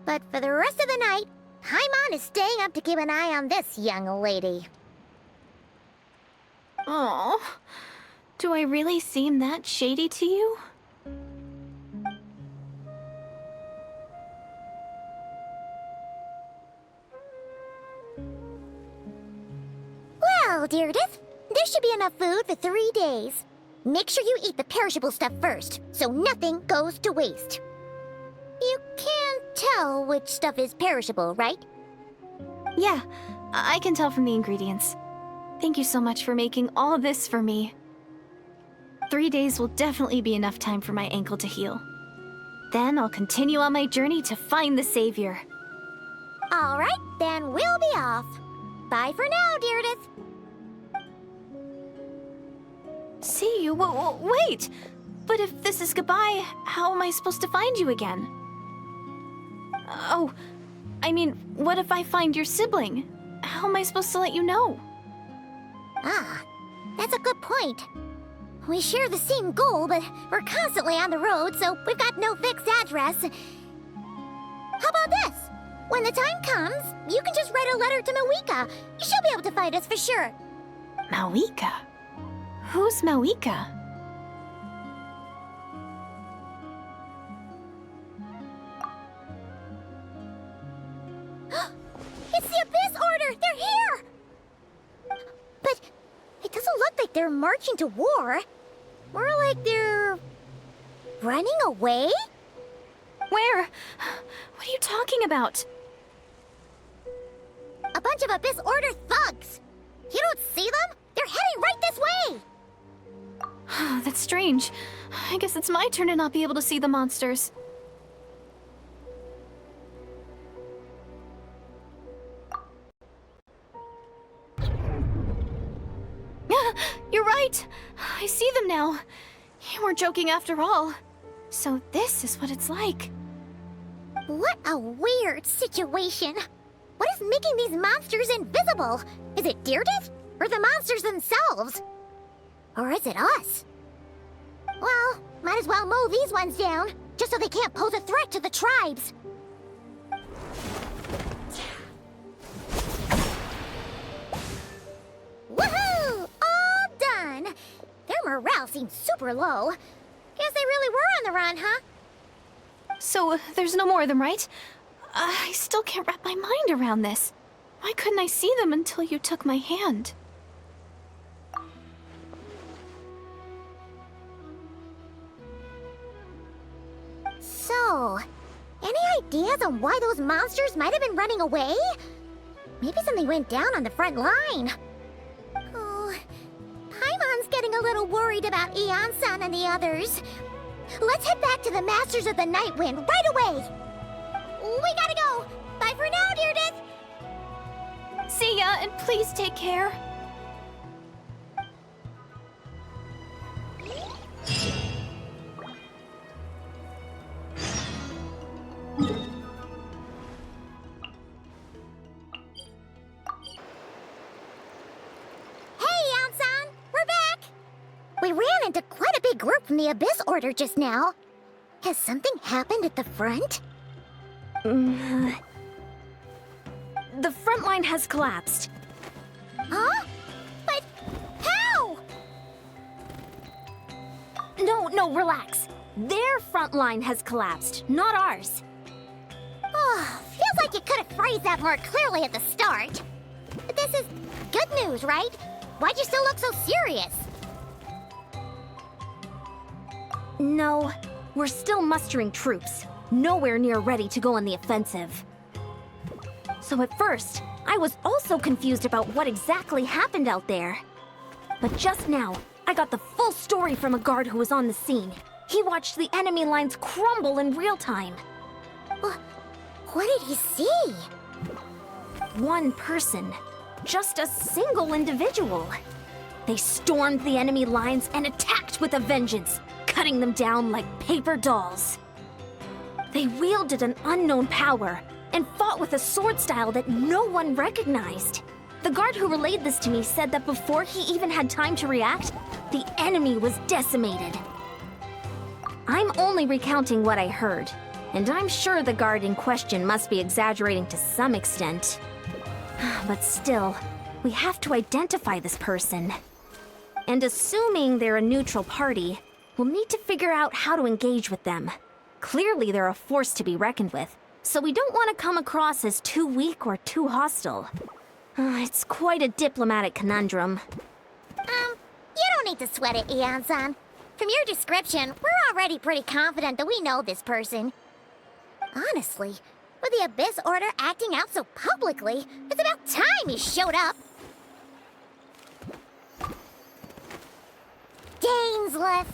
But for the rest of the night, Paimon is staying up to keep an eye on this young lady. Oh, do I really seem that shady to you? Deirdith. There should be enough food for 3 days. Make sure you eat the perishable stuff first, so nothing goes to waste. You can tell which stuff is perishable, right? Yeah, I can tell from the ingredients. Thank you so much for making all this for me. 3 days will definitely be enough time for my ankle to heal. Then I'll continue on my journey to find the Savior. All right, then we'll be off. Bye for now, Deirdith. See you? Wait! But if this is goodbye, how am I supposed to find you again? Oh, I mean, what if I find your sibling? How am I supposed to let you know? Ah, that's a good point. We share the same goal, but we're constantly on the road, so we've got no fixed address. How about this? When the time comes, you can just write a letter to Mawika. She'll be able to find us for sure. Mawika? Who's Mawika? It's the Abyss Order! They're here! But it doesn't look like they're marching to war. More like they're running away? Where? What are you talking about? A bunch of Abyss Order thugs! You don't see them? They're heading right this way! That's strange. I guess it's my turn to not be able to see the monsters. You're right! I see them now. You weren't joking after all. So this is what it's like. What a weird situation. What is making these monsters invisible? Is it Deirdith? Or the monsters themselves? Or is it us? Well, might as well mow these ones down, just so they can't pose a threat to the tribes. Woohoo! All done! Their morale seems super low. Guess they really were on the run, huh? So, there's no more of them, right? I still can't wrap my mind around this. Why couldn't I see them until you took my hand? So, any ideas on why those monsters might have been running away? Maybe something went down on the front line. Oh, Paimon's getting a little worried about Eon-san and the others. Let's head back to the Masters of the Night Wind right away! We gotta go! Bye for now, Deirdith! See ya, and please take care. We ran into quite a big group from the Abyss Order just now. Has something happened at the front? The front line has collapsed. Huh? But how? No, relax. Their front line has collapsed, not ours. Oh, feels like you could have phrased that more clearly at the start. But this is good news, right? Why'd you still look so serious? No, we're still mustering troops. Nowhere near ready to go on the offensive. So at first, I was also confused about what exactly happened out there. But just now, I got the full story from a guard who was on the scene. He watched the enemy lines crumble in real time. What did he see? One person. Just a single individual. They stormed the enemy lines and attacked with a vengeance, cutting them down like paper dolls. They wielded an unknown power and fought with a sword style that no one recognized. The guard who relayed this to me said that before he even had time to react, the enemy was decimated. I'm only recounting what I heard, and I'm sure the guard in question must be exaggerating to some extent. But still, we have to identify this person. And assuming they're a neutral party, we'll need to figure out how to engage with them. Clearly they're a force to be reckoned with, so we don't want to come across as too weak or too hostile. It's quite a diplomatic conundrum. You don't need to sweat it, Eon-san. From your description, we're already pretty confident that we know this person. Honestly, with the Abyss Order acting out so publicly, it's about time he showed up. Dainsleif.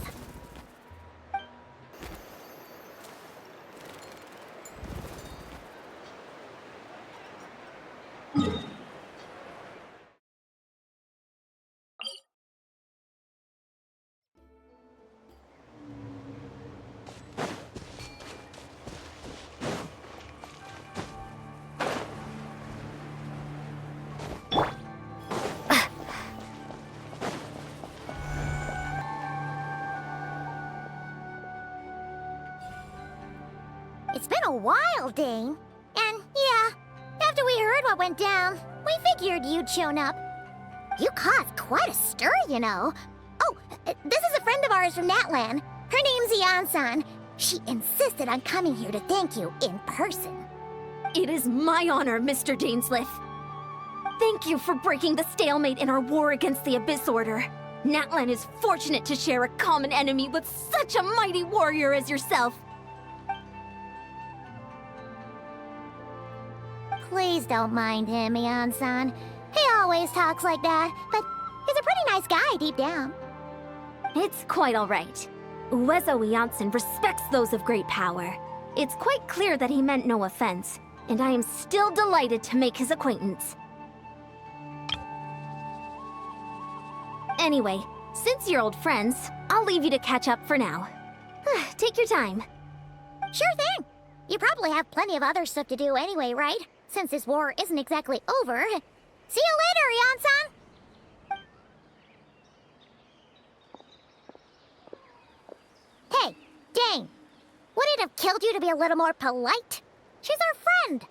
It's been a while, Dane. And yeah, after we heard what went down, we figured you'd shown up. You caused quite a stir, you know. Oh, this is a friend of ours from Natlan. Her name's Eon-san. She insisted on coming here to thank you in person. It is my honor, Mr. Dainsleif. Thank you for breaking the stalemate in our war against the Abyss Order. Natlan is fortunate to share a common enemy with such a mighty warrior as yourself. Please don't mind him, Eon-san. He always talks like that, but he's a pretty nice guy deep down. It's quite all right. Uezo Janssen respects those of great power. It's quite clear that he meant no offense, and I am still delighted to make his acquaintance. Anyway, since you're old friends, I'll leave you to catch up for now. Take your time. Sure thing. You probably have plenty of other stuff to do anyway, right? Since this war isn't exactly over. See you later, Eon-san! Hey, Dane. Would it have killed you to be a little more polite? She's our friend.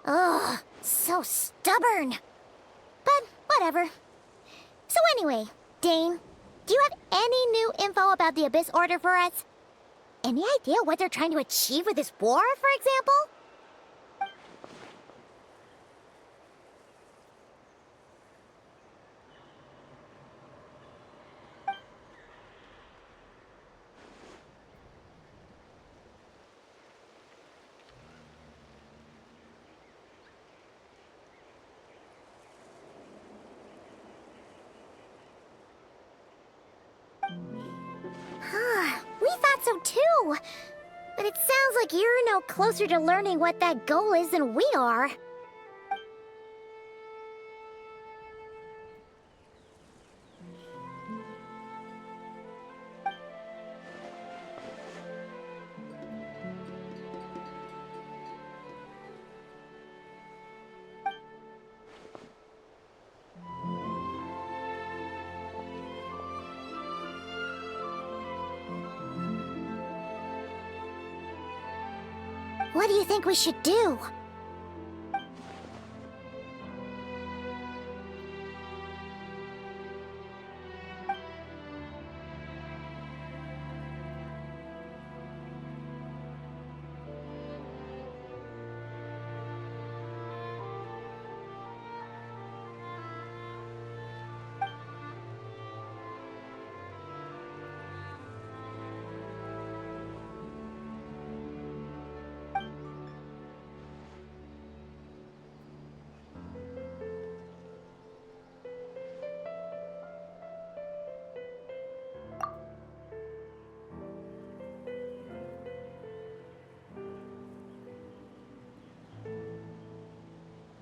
Ugh, so stubborn. But whatever. So anyway, Dane, do you have any new info about the Abyss Order for us? Any idea what they're trying to achieve with this war, for example? We thought so too. But it sounds like you're no closer to learning what that goal is than we are. What do you think we should do?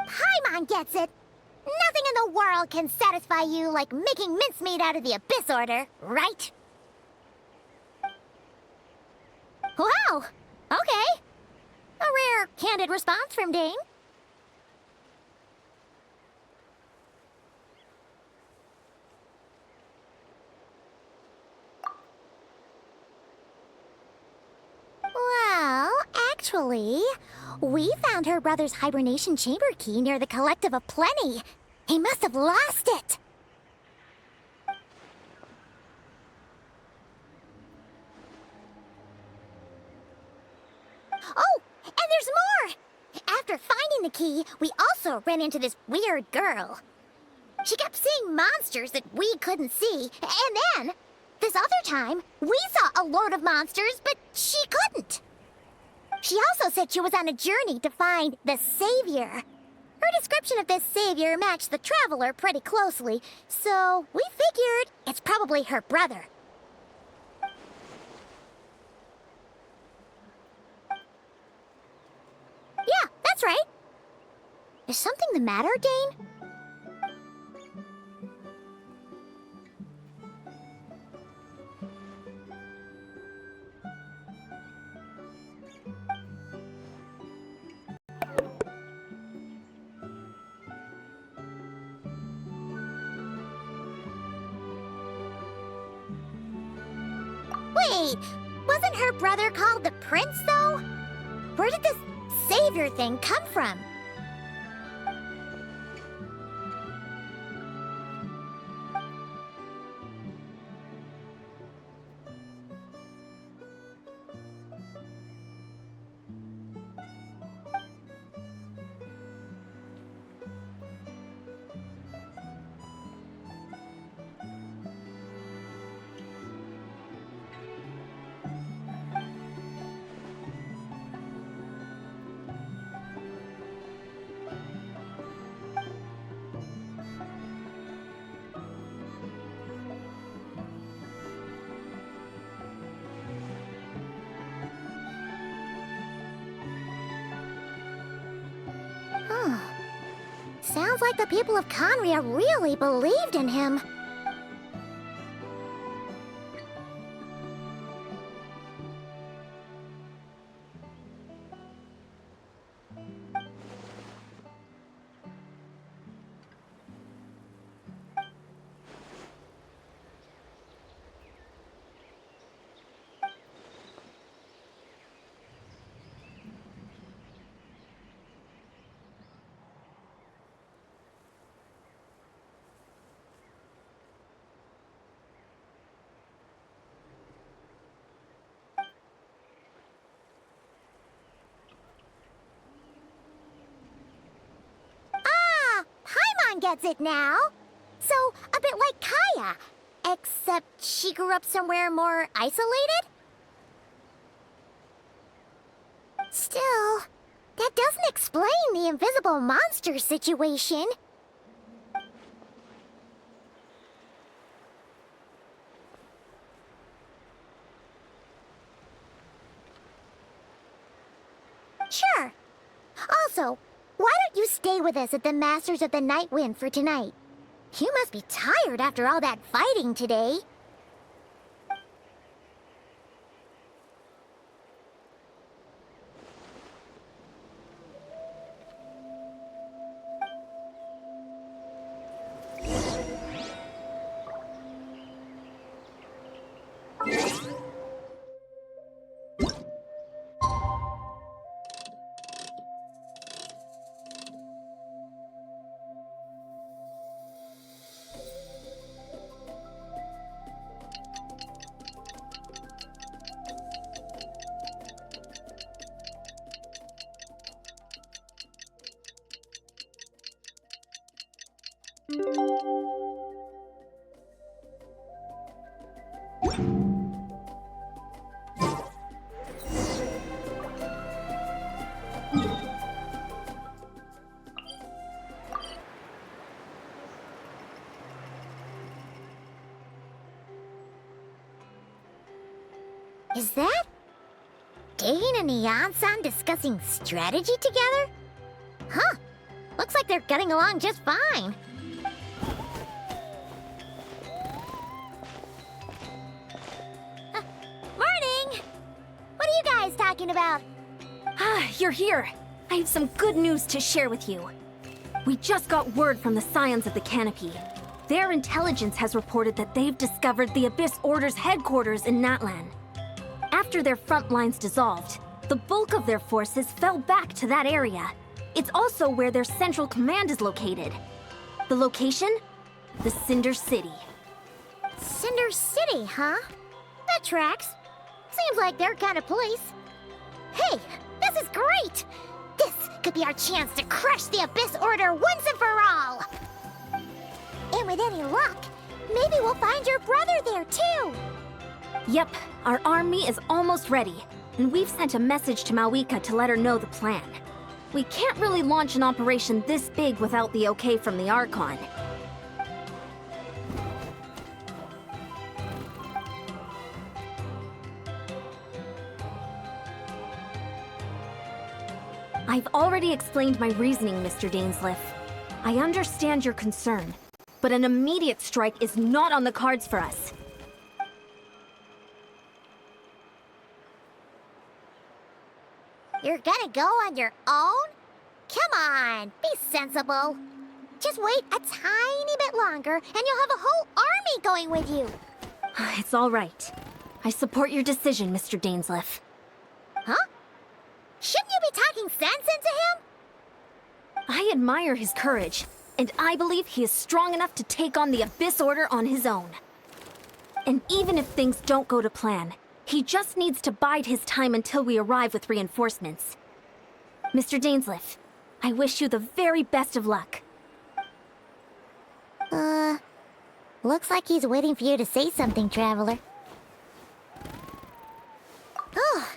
Paimon gets it. Nothing in the world can satisfy you like making mincemeat out of the Abyss Order, right? Wow, okay. A rare, candid response from Dane. Well, Actually, we found her brother's hibernation chamber key near the Collective of Plenty. He must have lost it. Oh, and there's more! After finding the key, we also ran into this weird girl. She kept seeing monsters that we couldn't see, and then, this other time, we saw a load of monsters, but she couldn't. She also said she was on a journey to find the Savior. Her description of this Savior matched the Traveler pretty closely, so we figured it's probably her brother. Yeah, that's right. Is something the matter, Dane? Wait, wasn't her brother called the Prince, though? Where did this Savior thing come from? Sounds like the people of Conria really believed in him. Gets it now. So, a bit like Kaya, except she grew up somewhere more isolated? Still, that doesn't explain the invisible monster situation. Sure. Also, why don't you stay with us at the Masters of the Night Wind for tonight? You must be tired after all that fighting today. Is that Dane and Neon-san discussing strategy together? Huh. Looks like they're getting along just fine. Morning! What are you guys talking about? Ah, you're here. I have some good news to share with you. We just got word from the Scions of the Canopy. Their intelligence has reported that they've discovered the Abyss Order's headquarters in Natlan. After their front lines dissolved, The bulk of their forces fell back to that area. It's also where their central command is located. The location? The Cinder City. Cinder City, huh? That tracks. Seems like their kind of place. Hey, this is great! This could be our chance to crush the Abyss Order once and for all! And with any luck, maybe we'll find your brother there too! Yep, our army is almost ready, and we've sent a message to Mawika to let her know the plan. We can't really launch an operation this big without the okay from the Archon. I've already explained my reasoning, Mr. Dainsleif. I understand your concern, but an immediate strike is not on the cards for us. You're gonna go on your own? Come on, be sensible. Just wait a tiny bit longer and you'll have a whole army going with you. It's all right. I support your decision, Mr. Dainsleif. Huh? Shouldn't you be talking sense into him? I admire his courage, and I believe he is strong enough to take on the Abyss Order on his own. And even if things don't go to plan, he just needs to bide his time until we arrive with reinforcements. Mr. Dainsleif, I wish you the very best of luck. Looks like he's waiting for you to say something, Traveler. Oh,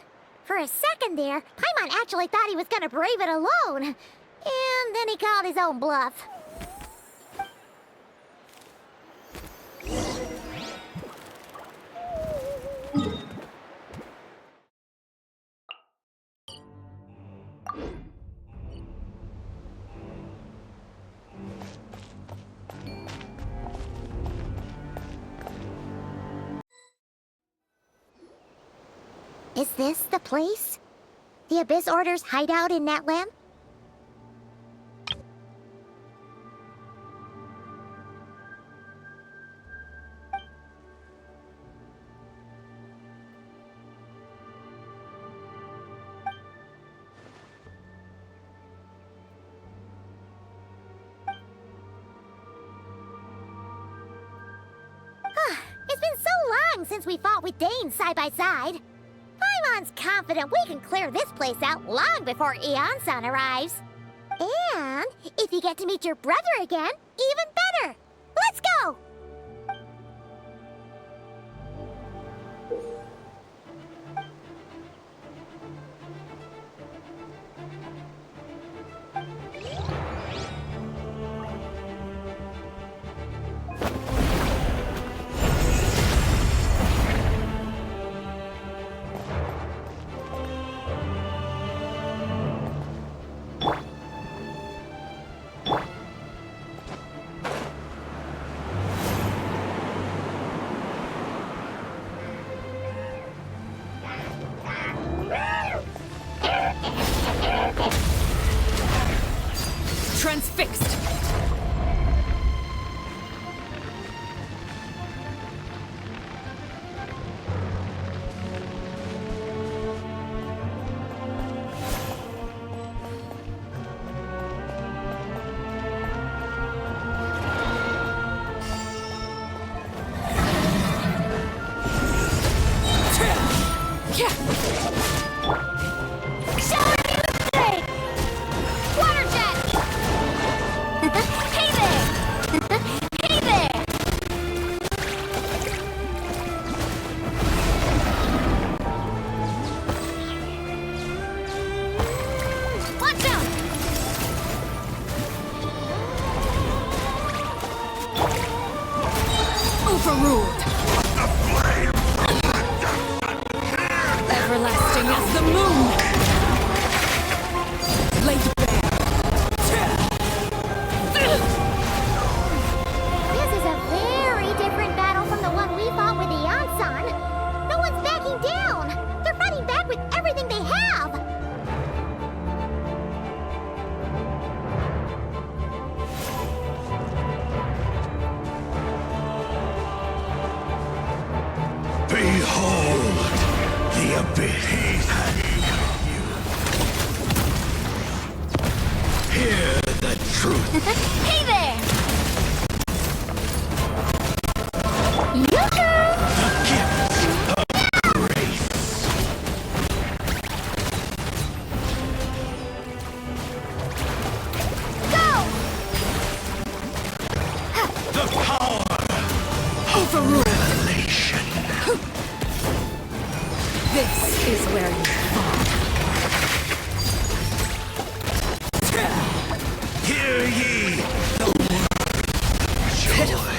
for a second there, Paimon actually thought he was gonna brave it alone. And then he called his own bluff. Is this the place? The Abyss Order's hideout in Natlan? It's been so long since we fought with Dane side by side. Paimon's confident we can clear this place out long before Eon-san arrives. And if you get to meet your brother again, even better! Let's go! Transfixed! Overruled! Everlasting as the moon! Laid bare! This is a very different battle from the one we fought with Eon-san. No one's backing down! They're fighting back with everything they have! Behold, the abyss. Dare you fall? Hear ye the word joy.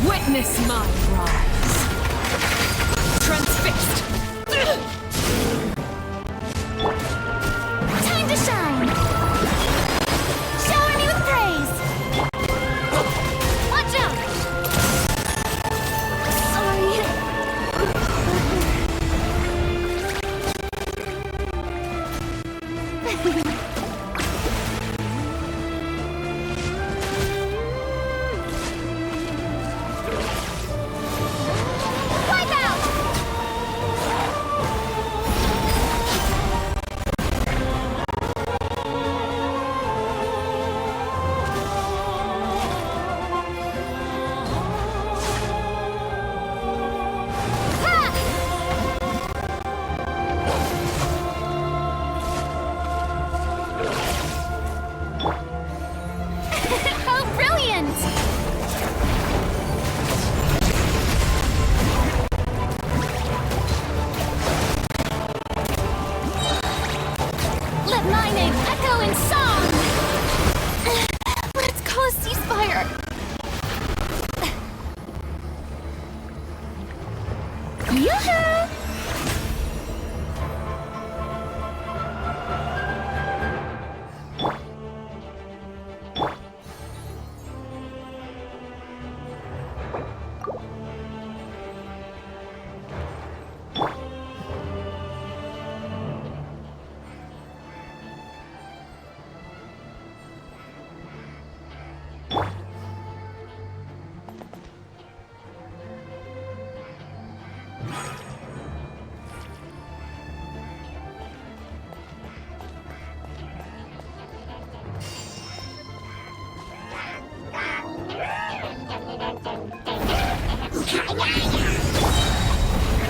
Witness my rise. Transfixed. Time to shine! Shower me with praise! Watch out! Sorry. Wipe out! How brilliant! Let my name echo in song! Let's call a ceasefire! Yoo-hoo!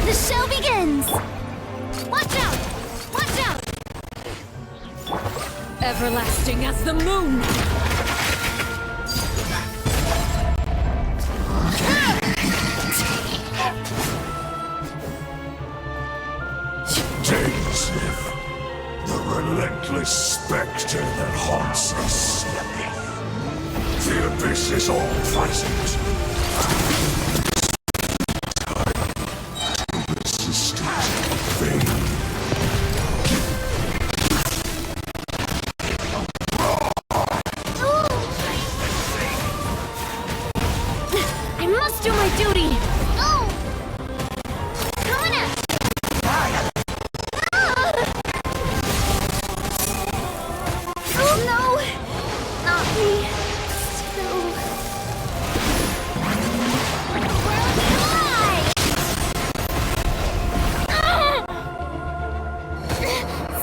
The show begins! Watch out! Watch out! Everlasting as the moon. Days live, the relentless specter that haunts us. The abyss is all present. Persistent, vain. I must do my duty! Oh! Coming at Oh no! Not me. Still. Where am I?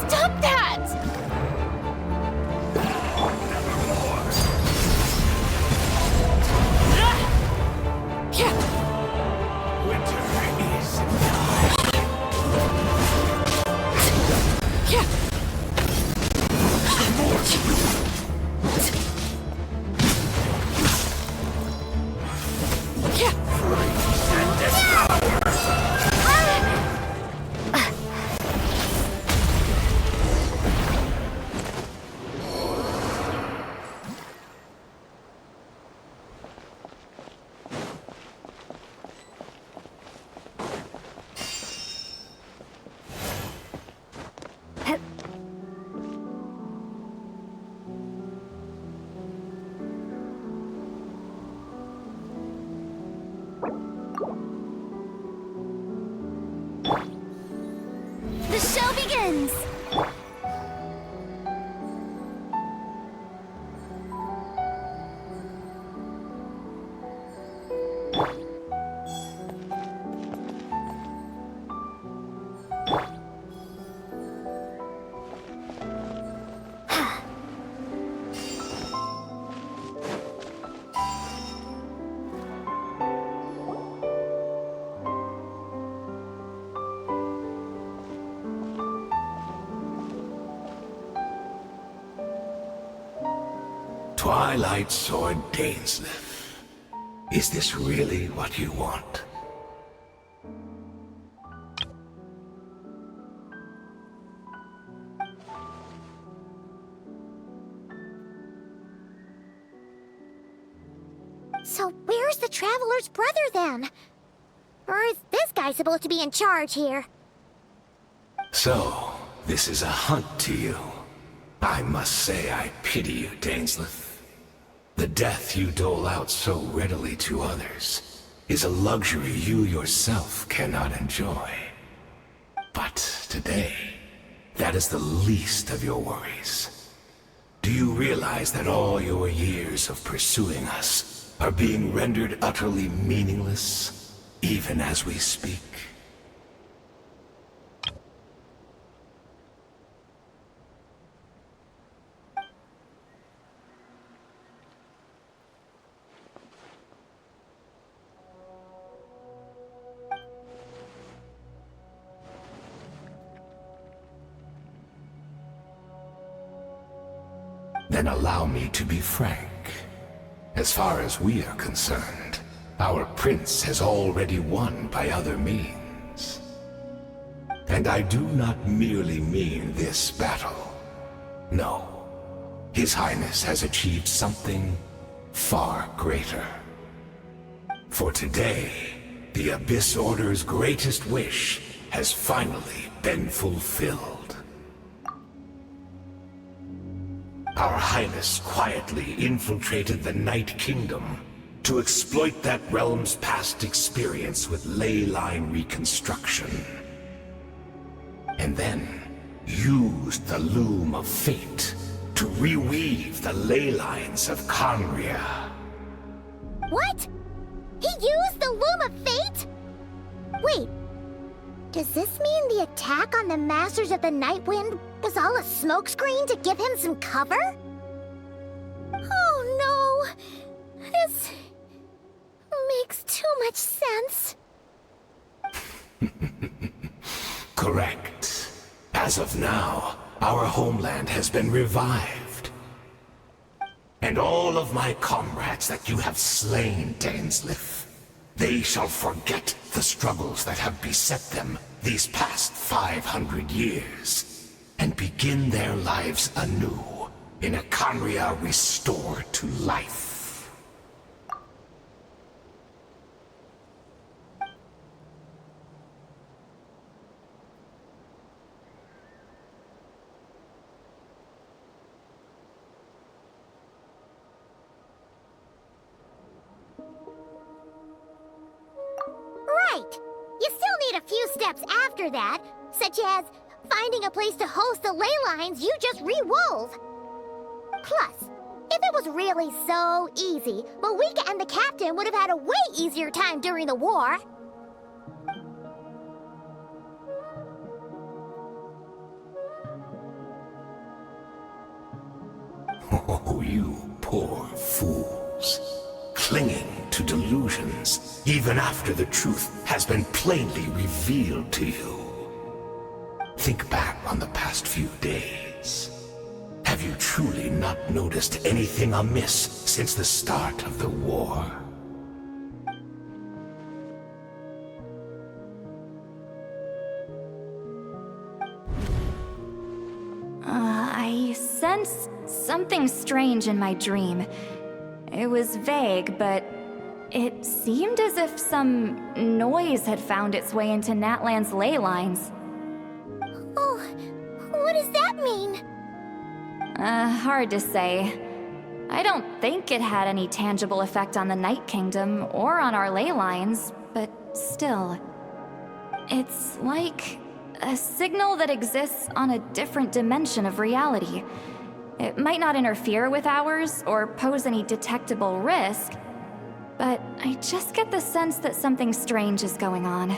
Stop that! The show begins! Twilight Sword Dainsleif. Is this really what you want? So where's the Traveler's brother then? Or is this guy supposed to be in charge here? So, this is a hunt to you. I must say I pity you, Dainsleif. The death you dole out so readily to others is a luxury you yourself cannot enjoy. But today, that is the least of your worries. Do you realize that all your years of pursuing us are being rendered utterly meaningless, even as we speak? Then allow me to be frank. As far as we are concerned, our prince has already won by other means. And I do not merely mean this battle. No. His Highness has achieved something far greater. For today, the Abyss Order's greatest wish has finally been fulfilled. Our Highness quietly infiltrated the Night Kingdom to exploit that realm's past experience with ley line reconstruction. And then used the Loom of Fate to reweave the ley lines of Khaenri'ah. What? He used the Loom of Fate? Wait, does this mean the attack on the Masters of the Night Wind was all a smokescreen to give him some cover? Oh no! This makes too much sense. Correct. As of now, our homeland has been revived. And all of my comrades that you have slain, Dainsleif, they shall forget the struggles that have beset them these past 500 years, and begin their lives anew in a Khaenri'ah restored to life. Right! You still need a few steps after that, such as finding a place to host the ley lines you just re-wove. Plus, if it was really so easy, Malika and the captain would have had a way easier time during the war. Oh, you poor fools. Clinging to delusions, even after the truth has been plainly revealed to you. Think back on the past few days. Have you truly not noticed anything amiss since the start of the war? I sensed something strange in my dream. It was vague, but it seemed as if some noise had found its way into Natlan's ley lines. Oh, what does that mean? Hard to say. I don't think it had any tangible effect on the Night Kingdom or on our ley lines, but still. It's like a signal that exists on a different dimension of reality. It might not interfere with ours or pose any detectable risk, but I just get the sense that something strange is going on.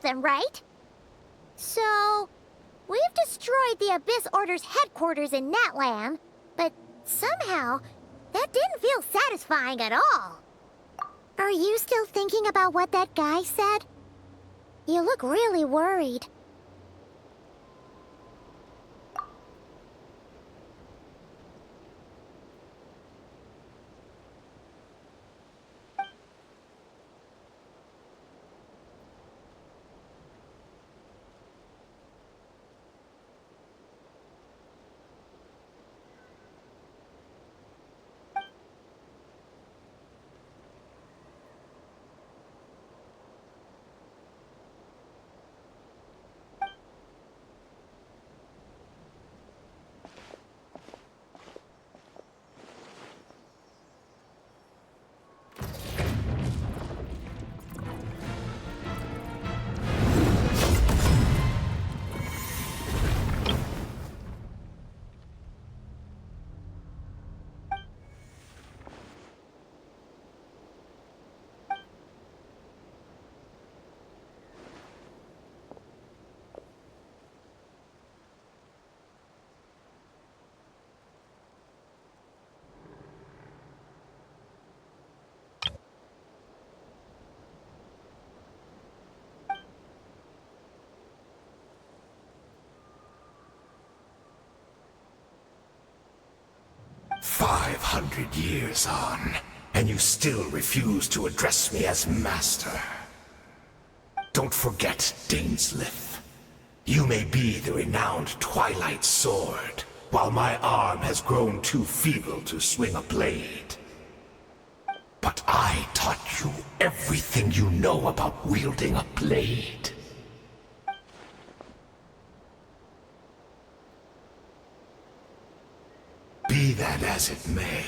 them, right? So, we've destroyed the Abyss Order's headquarters in Natlan, but somehow, that didn't feel satisfying at all. Are you still thinking about what that guy said? You look really worried. "500 years on, and you still refuse to address me as master. Don't forget, Dainsleif. You may be the renowned Twilight Sword, while my arm has grown too feeble to swing a blade. But I taught you everything you know about wielding a blade. Be that as it may,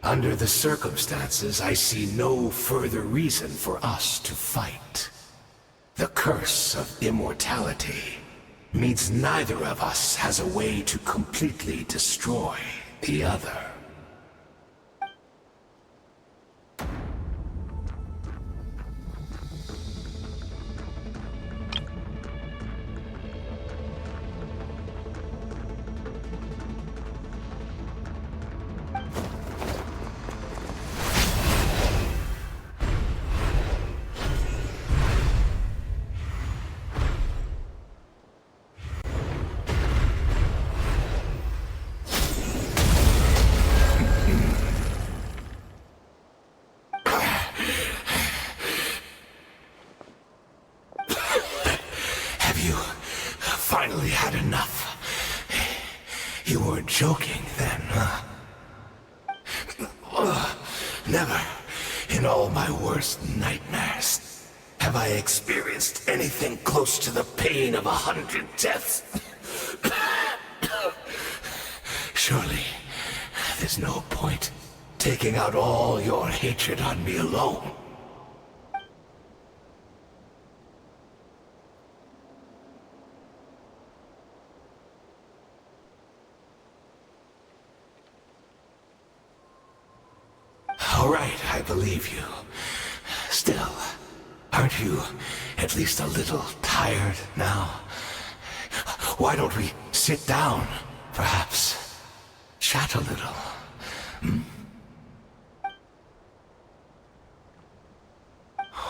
under the circumstances, I see no further reason for us to fight. The curse of immortality means neither of us has a way to completely destroy the other. Finally had enough. You weren't joking then, huh? Never, in all my worst nightmares, have I experienced anything close to the pain of 100 deaths. Surely, there's no point taking out all your hatred on me alone. All right, I believe you. Still, aren't you at least a little tired now? Why don't we sit down, perhaps? Chat a little. Hmm?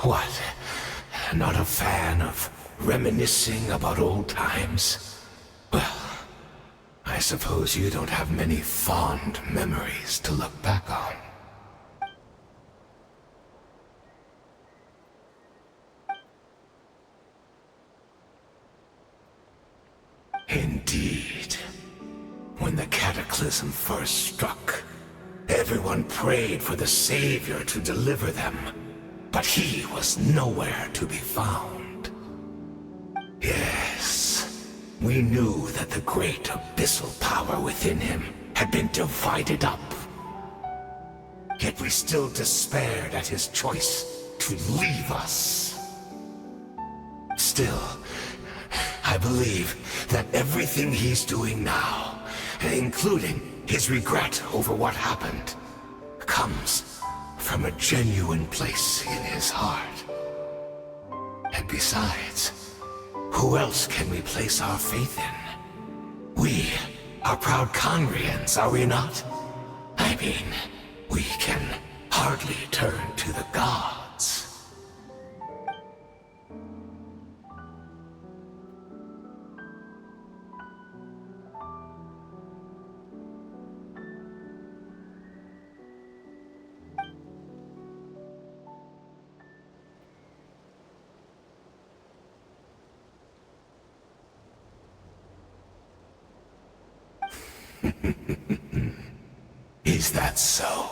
What? Not a fan of reminiscing about old times? Well, I suppose you don't have many fond memories to look back on. Indeed. When the cataclysm first struck, everyone prayed for the Savior to deliver them, but he was nowhere to be found. Yes, we knew that the great abyssal power within him had been divided up. Yet we still despaired at his choice to leave us. Still, I believe that everything he's doing now, including his regret over what happened, comes from a genuine place in his heart. And besides, who else can we place our faith in? We are proud Conrians, are we not? I mean, we can hardly turn to the gods. Is that so?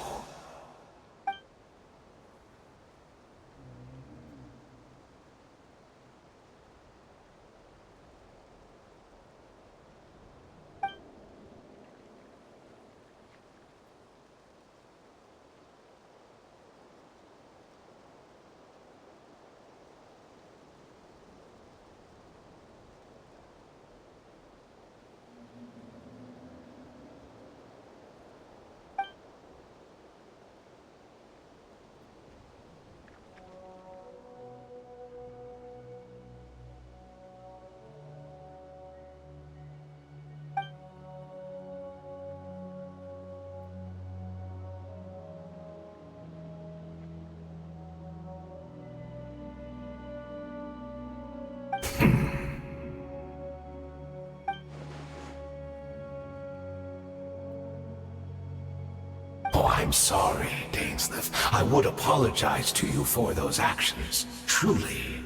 Oh, I'm sorry, Dainsleif. I would apologize to you for those actions, truly.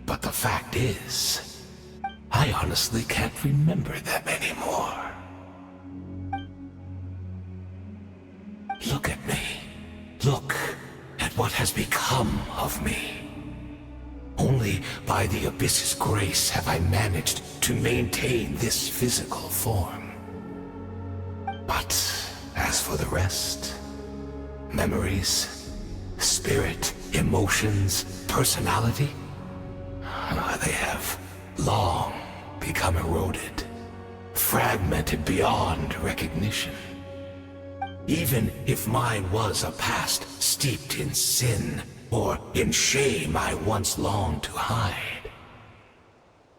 But the fact is, I honestly can't remember them anymore. Look at me. Look at what has become of me. Only by the Abyss's grace have I managed to maintain this physical form. But as for the rest, memories, spirit, emotions, personality, they have long become eroded, fragmented beyond recognition. Even if mine was a past steeped in sin, or in shame I once longed to hide,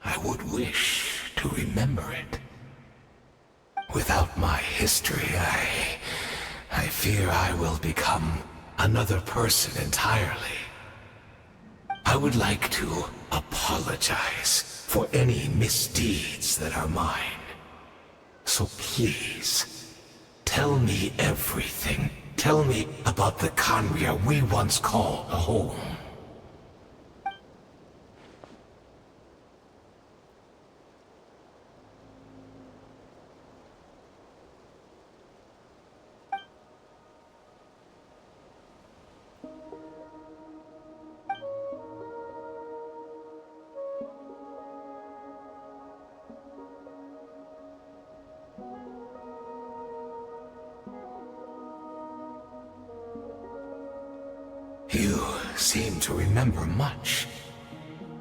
I would wish to remember it. Without my history, I fear I will become another person entirely. I would like to apologize for any misdeeds that are mine. So please, tell me everything. Tell me about the Conria we once called home. You seem to remember much.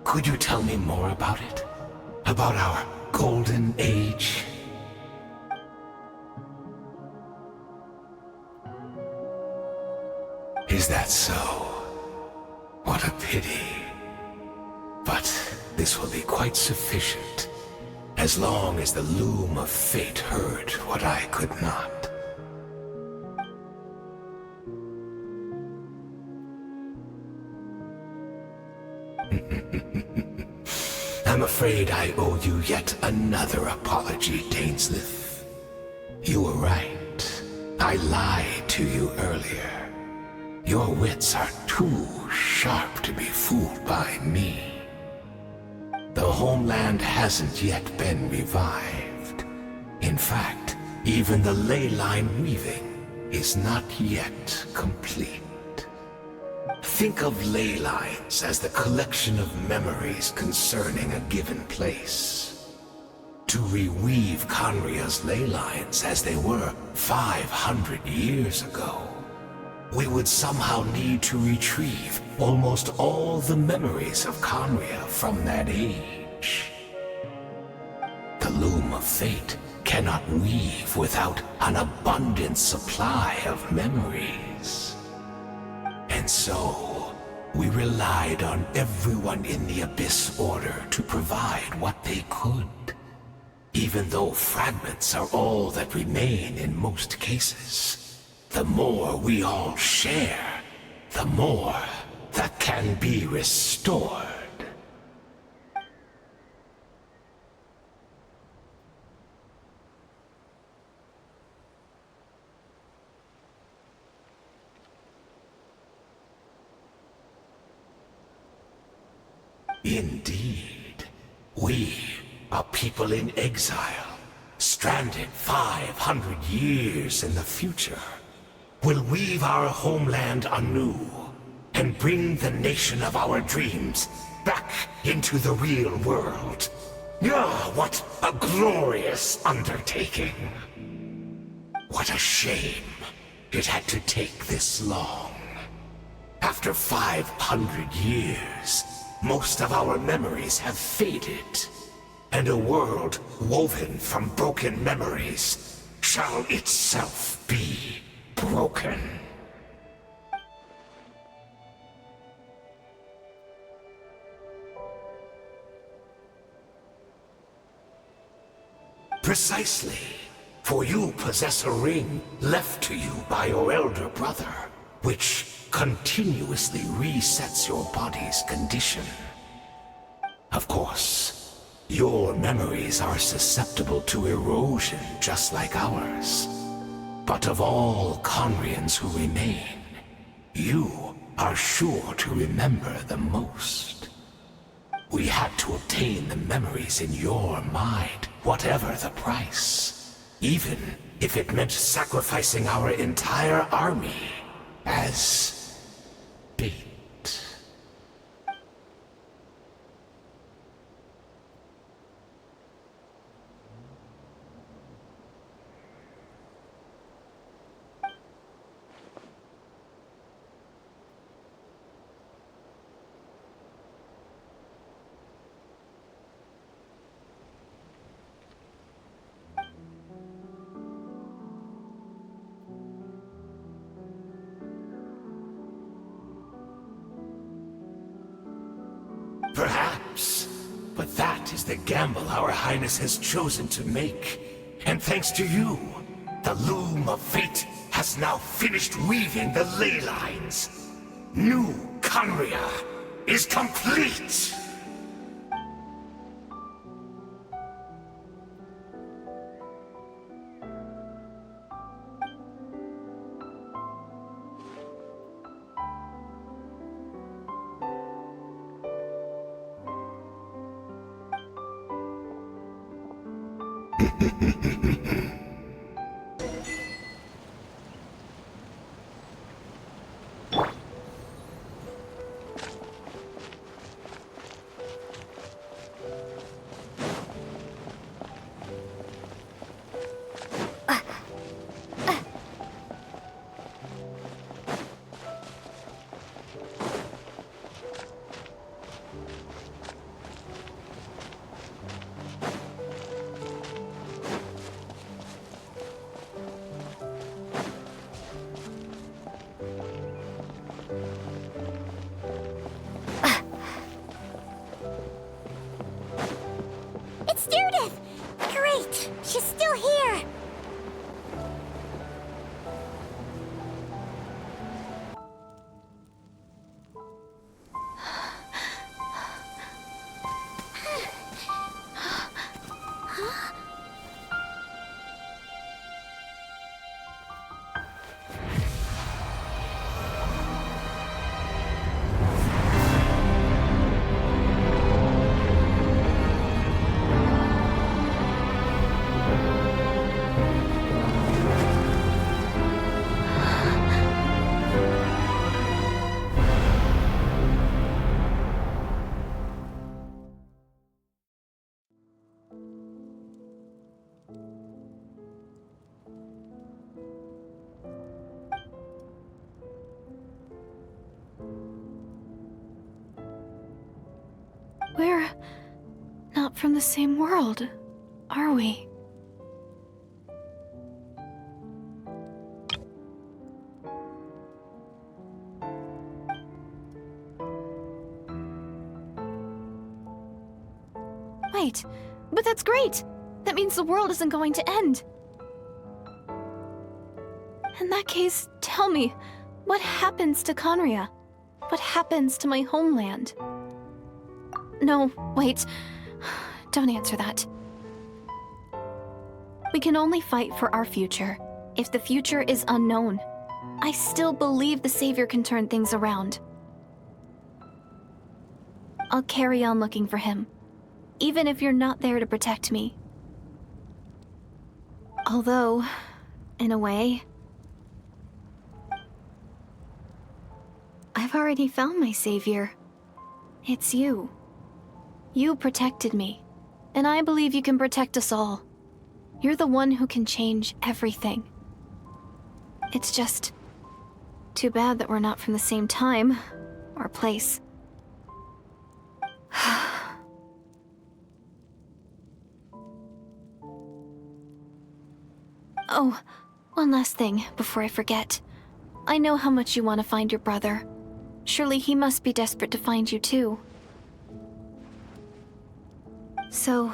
Could you tell me more about it? About our golden age? Is that so? What a pity. But this will be quite sufficient, as long as the loom of fate heard what I could not. I'm afraid I owe you yet another apology, Dainsleif. You were right. I lied to you earlier. Your wits are too sharp to be fooled by me. The homeland hasn't yet been revived. In fact, even the ley line weaving is not yet complete. Think of ley lines as the collection of memories concerning a given place. To reweave Conria's ley lines as they were 500 years ago, we would somehow need to retrieve almost all the memories of Conria from that age. The loom of fate cannot weave without an abundant supply of memories. And so, We relied on everyone in the Abyss Order to provide what they could. Even though fragments are all that remain in most cases, the more we all share, the more that can be restored. Indeed. We are people in exile, stranded 500 years in the future. Will weave our homeland anew and bring the nation of our dreams back into the real world. Ah, what a glorious undertaking! What a shame it had to take this long. After 500 years, most of our memories have faded, and a world woven from broken memories shall itself be broken. Precisely, for you possess a ring left to you by your elder brother, which continuously resets your body's condition. Of course, your memories are susceptible to erosion just like ours. But of all Conrians who remain, you are sure to remember the most. We had to obtain the memories in your mind, whatever the price. Even if it meant sacrificing our entire army as bait. Perhaps, but that is the gamble our Highness has chosen to make. And thanks to you, the loom of fate has now finished weaving the ley lines. New Conria is complete! It's Judith! Great! She's still here! We're not from the same world, are we? Wait, but that's great! That means the world isn't going to end. In that case, tell me, what happens to Conria? What happens to my homeland? No, wait. Don't answer that. We can only fight for our future. If the future is unknown, I still believe the Savior can turn things around. I'll carry on looking for him, even if you're not there to protect me. Although, in a way, I've already found my savior. It's you. You protected me, and I believe you can protect us all. You're the one who can change everything. It's just too bad that we're not from the same time or place. Oh, one last thing before I forget. I know how much you want to find your brother. Surely he must be desperate to find you too. So,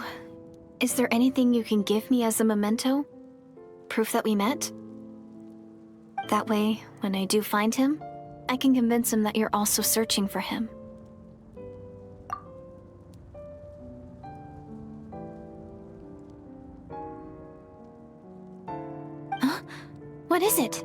is there anything you can give me as a memento? Proof that we met? That way, when I do find him, I can convince him that you're also searching for him. Huh? What is it?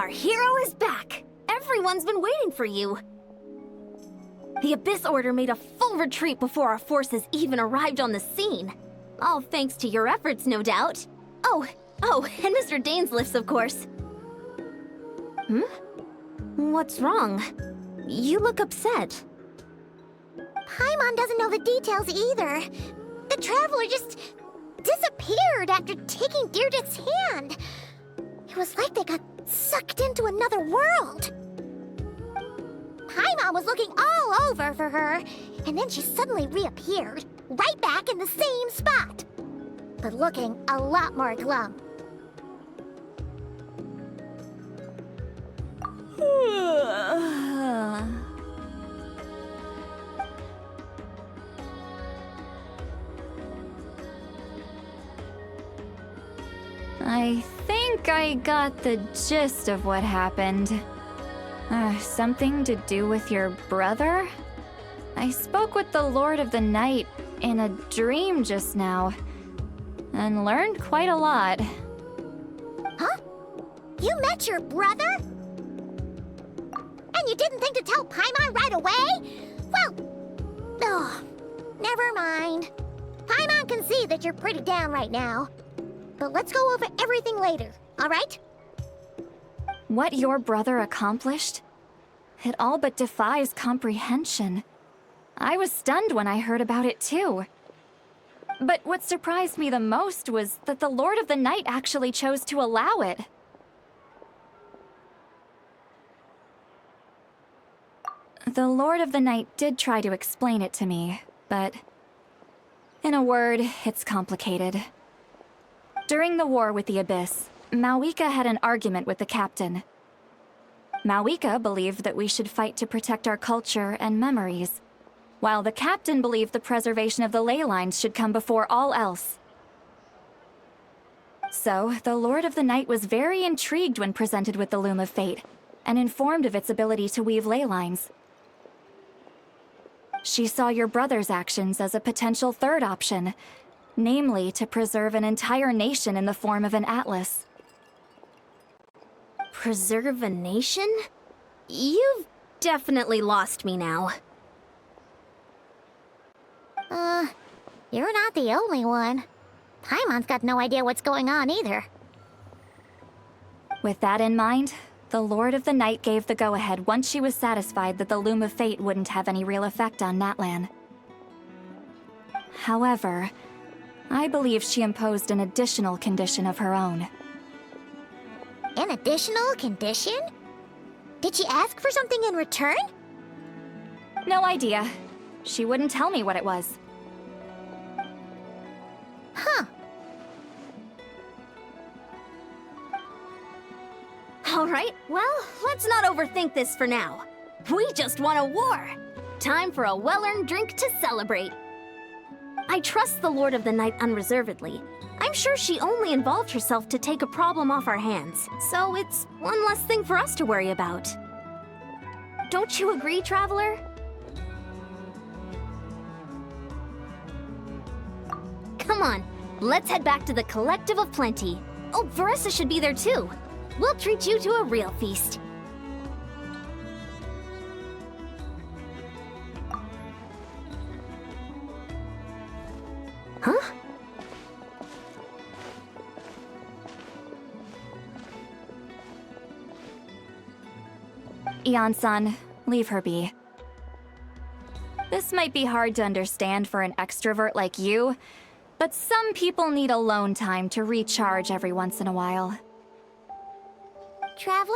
Our hero is back! Everyone's been waiting for you. The Abyss Order made a full retreat before our forces even arrived on the scene. All thanks to your efforts, no doubt. Oh, and Mr. Dainsliff's, of course. What's wrong? You look upset. Paimon doesn't know the details either. The Traveler just disappeared after taking Deirdre's hand. It was like they got sucked into another world. Paimon was looking all over for her, and then she suddenly reappeared, right back in the same spot. But looking a lot more glum. I think I got the gist of what happened. Something to do with your brother? I spoke with the Lord of the Night in a dream just now, and learned quite a lot. Huh? You met your brother? And you didn't think to tell Paimon right away? Well, never mind. Paimon can see that you're pretty down right now. But let's go over everything later, all right? What your brother accomplished? It all but defies comprehension. I was stunned when I heard about it too. But what surprised me the most was that the Lord of the Night actually chose to allow it. The Lord of the Night did try to explain it to me, but in a word, it's complicated. During the war with the Abyss, Malwika had an argument with the captain. Malwika believed that we should fight to protect our culture and memories, while the captain believed the preservation of the ley lines should come before all else. So, the Lord of the Night was very intrigued when presented with the Loom of Fate, and informed of its ability to weave ley lines. She saw your brother's actions as a potential third option, namely to preserve an entire nation in the form of an atlas. Preserve a nation? You've definitely lost me now. You're not the only one. Paimon's got no idea what's going on either. With that in mind, the Lord of the Night gave the go-ahead once she was satisfied that the Loom of Fate wouldn't have any real effect on Natlan. However, I believe she imposed an additional condition of her own. An additional condition? Did she ask for something in return? No idea. She wouldn't tell me what it was. Huh. Alright, well, let's not overthink this for now. We just won a war! Time for a well-earned drink to celebrate. I trust the Lord of the Night unreservedly. I'm sure she only involved herself to take a problem off our hands, so it's one less thing for us to worry about. Don't you agree, Traveler? Come on, let's head back to the Collective of Plenty. Oh, Veressa should be there too. We'll treat you to a real feast. Huh? Ian-san, leave her be. This might be hard to understand for an extrovert like you, but some people need alone time to recharge every once in a while. Traveler?